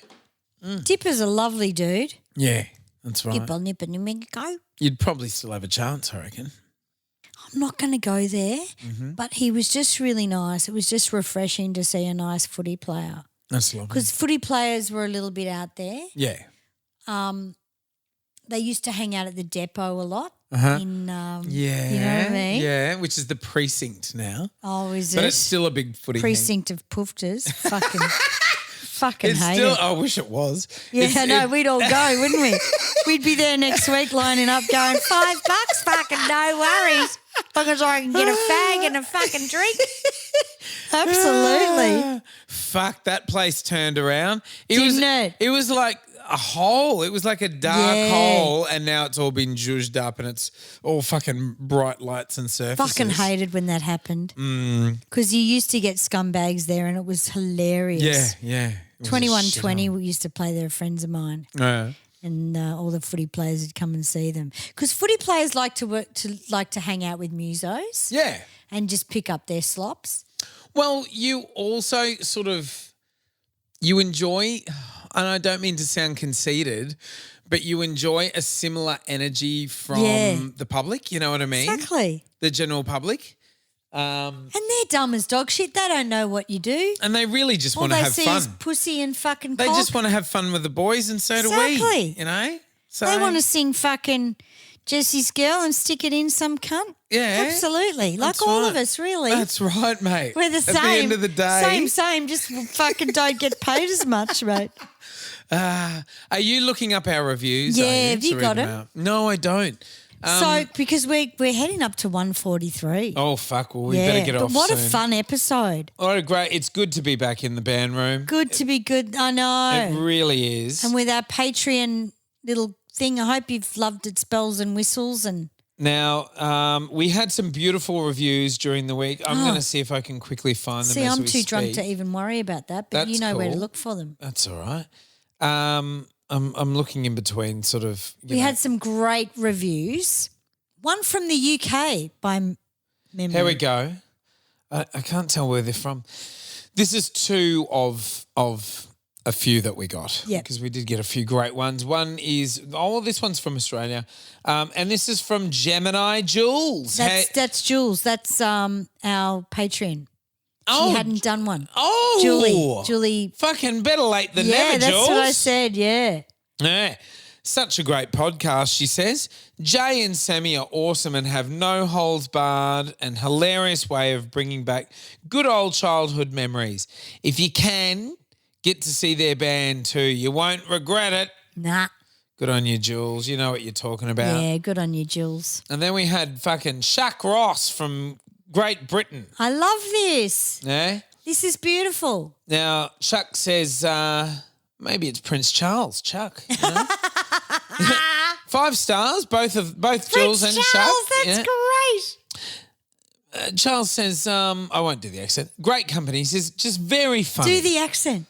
Dipper's a lovely dude. Yeah, that's right. Dipper, nipper, go. You'd probably still have a chance, I reckon. I'm not going to go there, Mm-hmm. but he was just really nice. It was just refreshing to see a nice footy player That's lovely. because footy players were a little bit out there. Yeah. They used to hang out at the depot a lot. Uh-huh. In Yeah. you know what I mean? Yeah, which is the precinct now. Oh, is But it? it's still a big footy Precinct of Poofters. Fucking It's hate still, it. I wish it was. Yeah, It's- no, it- we'd all go, wouldn't we? We'd be there next week lining up going, $5, fucking no worries. Fucking so I can get a fag and a fucking drink. Absolutely. Fuck, that place turned around. Didn't it? It was like a hole. It was like a dark Yeah. hole and now it's all been zhuzhed up and it's all fucking bright lights and surfaces. Fucking hated when that happened. Because you used to get scumbags there and it was hilarious. Yeah. It was a 2120, shithole. we used to play there, friends of mine. Yeah. And all the footy players would come and see them. Because footy players like to hang out with musos Yeah. and just pick up their slops. Well, you also you enjoy, and I don't mean to sound conceited, but you enjoy a similar energy from Yeah. the public, you know what I mean? Exactly. The general public. And they're dumb as dog shit. They don't know what you do. And they really just All want to they have see fun. is pussy and fucking They cock. just want to have fun with the boys and so do we, Exactly. you know? So They want to sing fucking Jesse's Girl and stick it in some cunt. Yeah. Absolutely. Like That's all of right. us, really. That's right, mate. We're the same. At the end of the day. Same. Just fucking don't get paid as much, mate. Are you looking up our reviews? Yeah, Are have you to read got them it? out? No, I don't. So because we're heading up to 143. Oh, fuck. Well, we better get but off what soon. a fun episode. What a great. It's good to be back in the band room. Good to be good. I know. It really is. And with our Patreon little thing, I hope you've loved its bells and whistles and Now, we had some beautiful reviews during the week. I'm going to see if I can quickly find them see, as I'm we too drunk speak. to even worry about that, but you That's know where to cool. look for them. That's all right. I'm looking in between sort of. We had some great reviews. One from the UK by memory. Here we go. I can't tell where they're from. This is two of a few that we got. Yep. Because we did get a few great ones. One is, this one's from Australia. And this is from Gemini Jules. That's Jules. That's our Patreon. Oh, She hadn't done one. Oh. Julie. Fucking better late than Yeah, never, that's Jules. what I said, yeah. Yeah. Such a great podcast, she says. Jay and Sammy are awesome and have no holds barred and hilarious way of bringing back good old childhood memories. If you can, get to see their band too. You won't regret it. Nah. Good on you, Jules. You know what you're talking about. Yeah, good on you, Jules. And then we had fucking Shaq Ross from Great Britain. I love this. Yeah? This is beautiful. Now, Chuck says maybe it's Prince Charles. Chuck. You know? 5 stars, both Jules and Charles, Chuck. that's great. Charles says, I won't do the accent. Great company. He says, just very funny. Do the accent.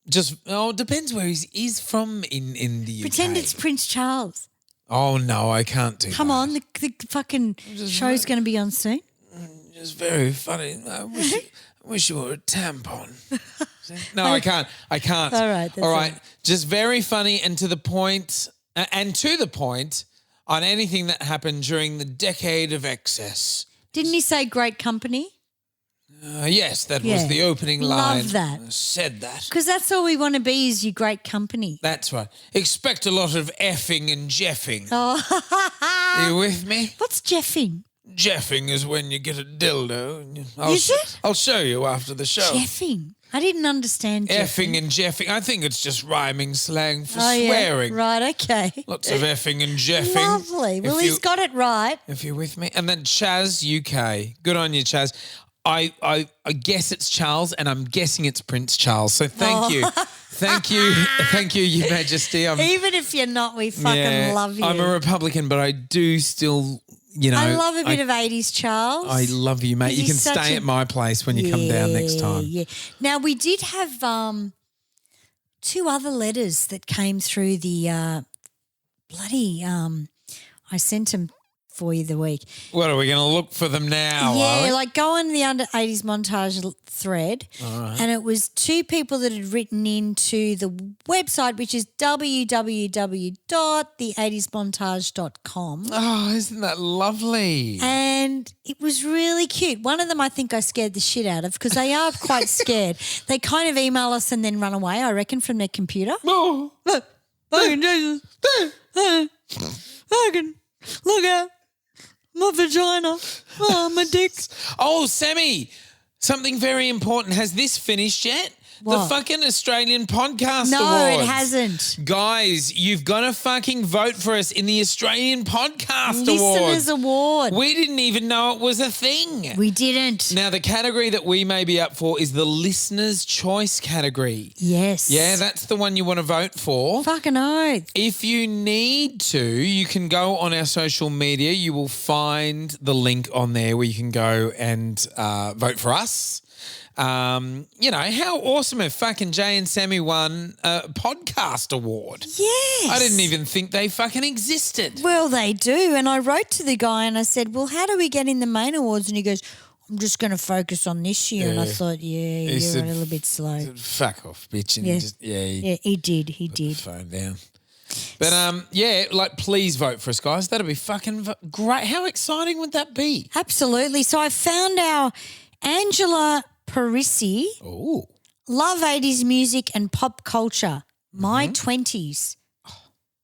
It depends where he's from in the UK. Pretend it's Prince Charles. Oh, no, I can't do Come that. on, the fucking show's going to be on soon. Just very funny. I wish you were a tampon. No, I can't. All right, that's All right. Just very funny and to the point on anything that happened during the decade of excess. Didn't he say great company? Yes, that was the opening line. Love that. I said that. Because that's all we want to be is your great company. That's right. Expect a lot of effing and jeffing. Oh, Are you with me? what's jeffing? Jeffing is when you get a dildo. And Is it? I'll show you after the show. Jeffing. I didn't understand jeffing. Effing and jeffing. I think it's just rhyming slang for Oh, yeah. swearing. Right, okay. Lots of effing and jeffing. Lovely. Well, he's got it right. If you're with me. And then Chaz UK. Good on you, Chaz. I guess it's Charles, and I'm guessing it's Prince Charles. So thank you. Thank you. Thank you, Your Majesty. Even if you're not, we fucking love you. I'm a Republican, but I do still, I love a bit of 80s Charles. I love you, mate. You He's can such stay at my place when you come down next time. Yeah. Now, we did have 2 other letters that came through the bloody I sent them for you the week. What, are we going to look for them now? Yeah, like go on the under 80s montage thread. All right. And it was 2 people that had written into the website, which is www.the80smontage.com. Oh, isn't that lovely? And it was really cute. One of them I think I scared the shit out of because they are quite scared. They kind of email us and then run away, I reckon, from their computer. Oh. Fucking Jesus. Fucking look out. My vagina. Oh, my dick. Oh, Sammy, something very important. Has this finished yet? What? The fucking Australian Podcast No, Awards. it hasn't. Guys, you've got to fucking vote for us in the Australian Podcast Listeners Awards. Award. We didn't even know it was a thing. We didn't. Now, the category that we may be up for is the Listener's Choice category. Yes. Yeah, that's the one you want to vote for. Fucking oath. If you need to, you can go on our social media. You will find the link on there where you can go and vote for us. How awesome if fucking Jay and Sammy won a podcast award. Yes. I didn't even think they fucking existed. Well, they do. And I wrote to the guy and I said, well, how do we get in the main awards? And he goes, I'm just going to focus on this year. And I thought, you're said, a little bit slow. Fuck off, bitch. And Yeah. he He did. He put did. the phone down. But, please vote for us, guys. That'd be fucking great. How exciting would that be? Absolutely. So I found our Angela Parisi, Oh. love 80s music and pop culture, my 20s.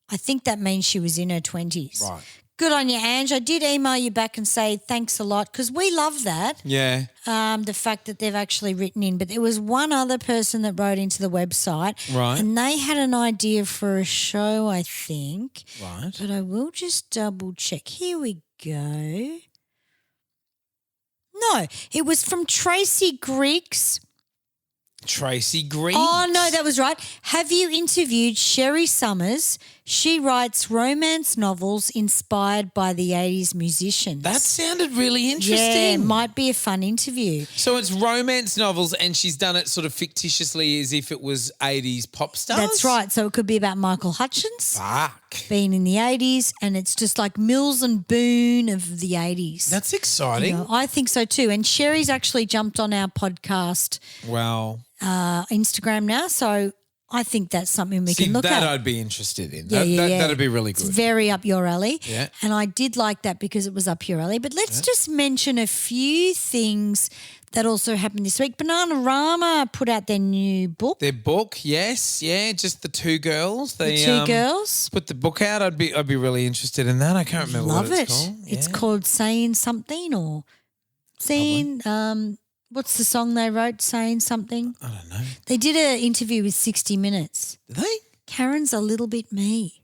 I think that means she was in her 20s. Right. Good on you, Ange. I did email you back and say thanks a lot because we love that, Yeah. the fact that they've actually written in. But there was one other person that wrote into the website. Right. And they had an idea for a show, I think. Right. But I will just double check. Here we go. No, it was from Tracy Griggs. Tracy Green. Oh, no, that was right. Have you interviewed Sherry Summers? She writes romance novels inspired by the 80s musicians. That sounded really yeah, interesting. might be a fun interview. So it's romance novels and she's done it sort of fictitiously as if it was 80s pop stars? That's right. So it could be about Michael Hutchins Fuck. being in the 80s and it's just like Mills and Boone of the 80s. That's exciting. You know, I think so too. And Sherry's actually jumped on our podcast Wow. Instagram now, so I think that's something we can look that at. I'd be interested in. Yeah. That'd be really It's good. very up your alley. Yeah. And I did like that because it was up your alley. But let's just mention a few things that also happened this week. Bananarama put out their new book. Their book, yes, yeah, just the 2 girls. The 2 girls. Put the book out. I'd be really interested in that. I can't remember Love what it. it's called. It's Yeah. called Saying Something or Saying what's the song they wrote? Saying Something. I don't know. They did an interview with 60 Minutes. Did they? Karen's a little bit me.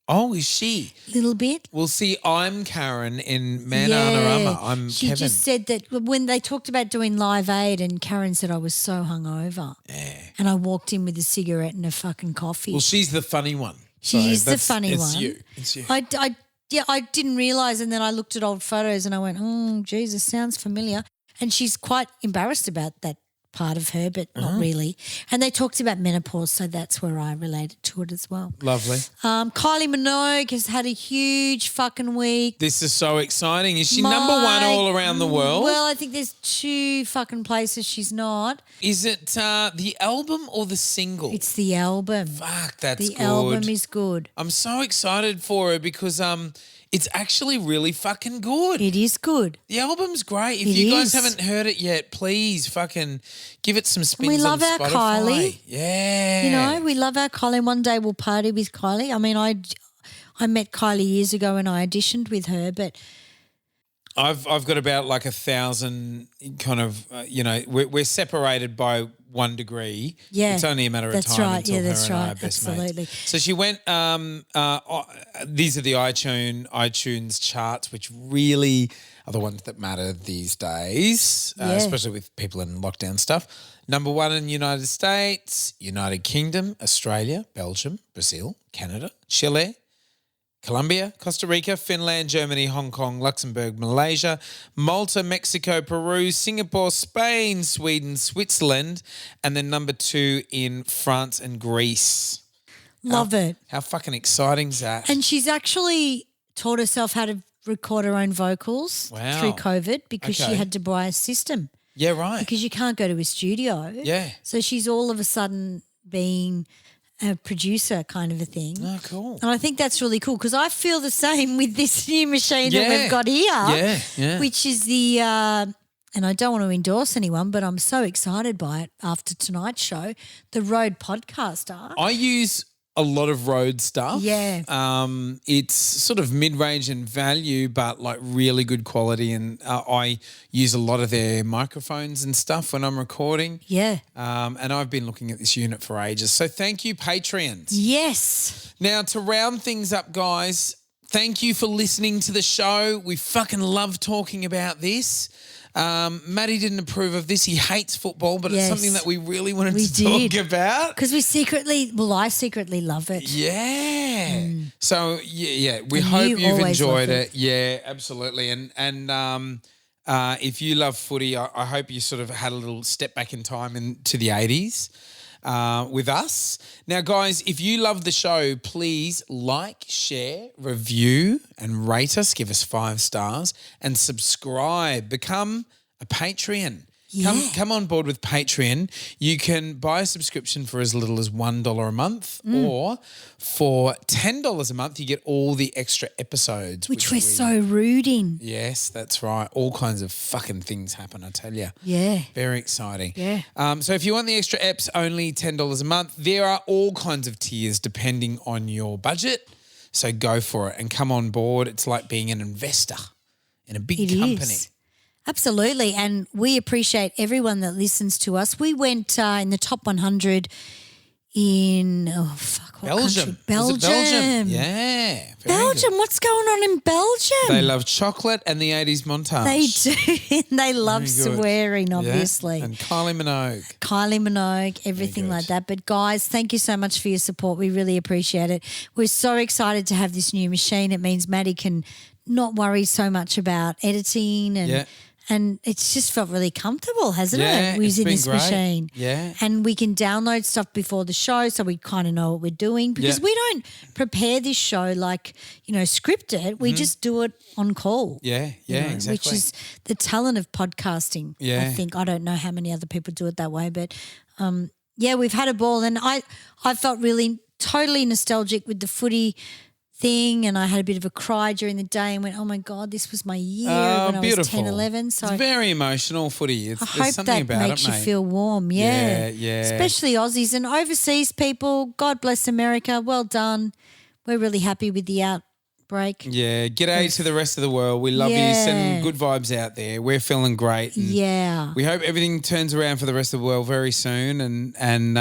Oh, is she? Little bit. Well, see, I'm Karen in Man Armour. I'm she Kevin. just said that when they talked about doing Live Aid, and Karen said I was so hungover. Yeah. And I walked in with a cigarette and a fucking coffee. Well, she's the funny one. She is the funny it's one. It's you. I didn't realise, and then I looked at old photos and I went, oh, Jesus, sounds familiar. And she's quite embarrassed about that part of her, but not really. And they talked about menopause, so that's where I related to it as well. Lovely. Kylie Minogue has had a huge fucking week. This is so exciting. Is she number one all around the world? Well, I think there's 2 fucking places she's not. Is it the album or the single? It's the album. Fuck, that's good. The album is good. I'm so excited for her because it's actually really fucking good. It is good. The album's great. If It you guys is. haven't heard it yet, please fucking give it some spins We love on our Spotify. Kylie. Yeah. You know, we love our Kylie. One day we'll party with Kylie. I mean, I met Kylie years ago and I auditioned with her, but I've got about like 1,000 kind of, we're separated by 1 degree. Yeah, It's only a matter of that's time right. until Yeah, her that's and I right. are best Absolutely. mates. So she went, these are the iTunes charts, which really are the ones that matter these days, especially with people in lockdown stuff. Number 1 in the United States, United Kingdom, Australia, Belgium, Brazil, Canada, Chile, Colombia, Costa Rica, Finland, Germany, Hong Kong, Luxembourg, Malaysia, Malta, Mexico, Peru, Singapore, Spain, Sweden, Switzerland, and then number 2 in France and Greece. love it. How fucking exciting is that? And she's actually taught herself how to record her own vocals Wow. through COVID because she Okay. had to buy a system yeah, right. because you can't go to a studio. Yeah. So she's all of a sudden being a producer kind of a thing. Oh, cool. And I think that's really cool because I feel the same with this new machine that Yeah. we've got here. Yeah. Which is the, and I don't want to endorse anyone, but I'm so excited by it after tonight's show, the Rode Podcaster. I use a lot of Rode stuff. Yeah. It's sort of mid-range in value, but like really good quality. And I use a lot of their microphones and stuff when I'm recording. Yeah. And I've been looking at this unit for ages. So thank you, Patreons. Yes. Now, to round things up, guys, thank you for listening to the show. We fucking love talking about this. Matty didn't approve of this. He hates football, but it's Yes. something that we really wanted We to talk did. about. Because I secretly love it. Yeah. So we And hope you you've always enjoyed love it. Yeah, absolutely. And if you love footy, I hope you sort of had a little step back in time into the 80s. With us. Now, guys, if you love the show, please like, share, review, and rate us. Give us 5 stars and subscribe. Become a Patreon. Come on board with Patreon. You can buy a subscription for as little as $1 a month, or for $10 a month, you get all the extra episodes. Which we're so rude in. Yes, that's right. All kinds of fucking things happen, I tell you. Yeah. Very exciting. Yeah. So if you want the extra eps, only $10 a month. There are all kinds of tiers depending on your budget. So go for it and come on board. It's like being an investor in a big It company. is. Absolutely. And we appreciate everyone that listens to us. We went in the top 100 in, what Belgium. country? Was it Belgium. Yeah. very Belgium. good. What's going on in Belgium? They love chocolate and the 80s montage. They do. They love Very good. swearing, Yeah. obviously. And Kylie Minogue. Kylie Minogue, everything good. like that. But guys, thank you so much for your support. We really appreciate it. We're so excited to have this new machine. It means Maddie can not worry so much about editing and it's just felt really comfortable, hasn't Yeah, it, it's using been this great. machine? Yeah. And we can download stuff before the show so we kind of know what we're doing because Yeah. we don't prepare this show like, script it. We just do it on call. Yeah, you know, exactly. Which is the talent of podcasting. Yeah. I think. I don't know how many other people do it that way, but we've had a ball and I felt really totally nostalgic with the footy thing and I had a bit of a cry during the day and went, oh my God, this was my year when I was 10, 11. So it's very emotional footy. I There's hope something that about makes it, you mate. feel warm. Yeah. Yeah. Especially Aussies and overseas people. God bless America. Well done. We're really happy with the break. Yeah, g'day to the rest of the world. We love you. Send good vibes out there. We're feeling great. And Yeah. we hope everything turns around for the rest of the world very soon, and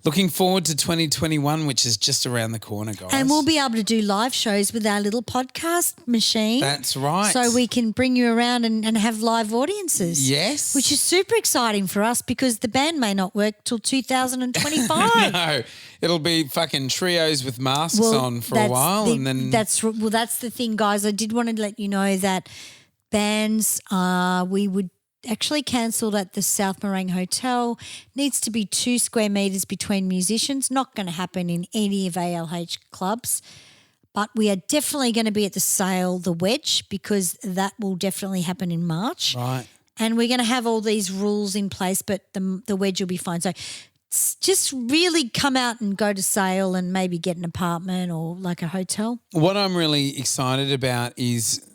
looking forward to 2021, which is just around the corner, guys. And we'll be able to do live shows with our little podcast machine. That's right. So we can bring you around and have live audiences. Yes. Which is super exciting for us because the band may not work till 2025. No, it'll be fucking trios with masks on for a while, and then that's the thing, guys. I did want to let you know that bands we would actually cancelled at the South Morang Hotel. Needs to be 2 square metres between musicians. Not going to happen in any of ALH clubs. But we are definitely going to be at the Sale, the Wedge, because that will definitely happen in March. right. And we're going to have all these rules in place, but the Wedge will be fine. So just really come out and go to Sale and maybe get an apartment or like a hotel. What I'm really excited about is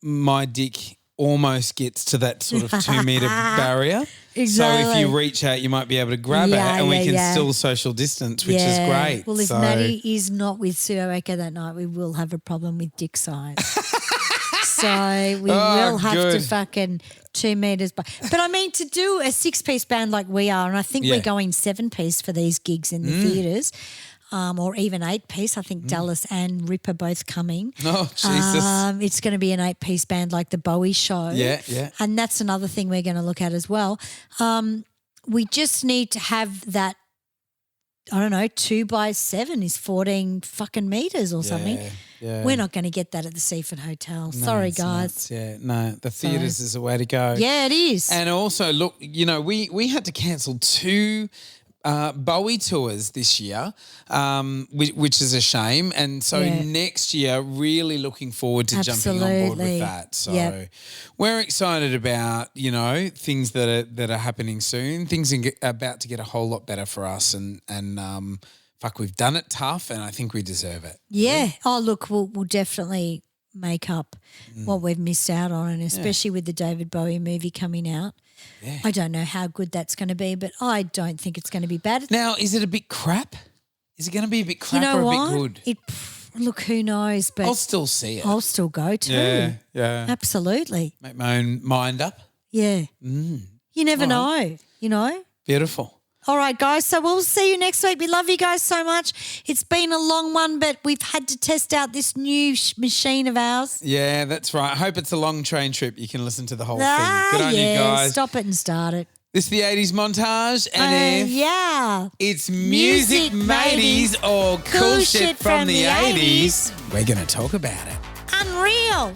my dick almost gets to that sort of 2 metre barrier. Exactly. So if you reach out, you might be able to grab it, and we can still social distance, which is great. Well, if So- Maddie is not with Suareka that night, we will have a problem with dick size. So we will have to good. fucking 2 metres. But I mean, to do a 6-piece band like we are, and I think we're going 7-piece for these gigs in the theatres, or even 8-piece. I think Dallas and Rip are both coming. Oh, Jesus. It's going to be an 8-piece band like the Bowie show. Yeah, yeah. And that's another thing we're going to look at as well. We just need to have that, I don't know, 2x7 is 14 fucking metres or something. Yeah. We're not going to get that at the Seaford Hotel. Sorry, it's guys. nuts, yeah, no, the theatres is the way to go. Yeah, it is. And also, look, you know, we had to cancel 2 Bowie tours this year, which is a shame. And so next year, really looking forward to jumping on board with that. So we're excited about, you know, things that are happening soon. Things are about to get a whole lot better for us. And fuck, we've done it tough, and I think we deserve it. Yeah. Oh, look, we'll definitely make up what we've missed out on, and especially with the David Bowie movie coming out. Yeah. I don't know how good that's going to be, but I don't think it's going to be bad. Now, is it a bit crap? Is it going to be a bit crap or a bit good? Look, who knows, but I'll still see it. I'll still go too. Yeah. Absolutely. Make my own mind up. Yeah. You never know, you know. Beautiful. All right, guys. So we'll see you next week. We love you guys so much. It's been a long one, but we've had to test out this new machine of ours. Yeah, that's right. I hope it's a long train trip. You can listen to the whole thing. Good on you guys. Stop it and start it. This is the 80s montage, and if it's music mateys or cool shit from the 80s, we're going to talk about it. Unreal.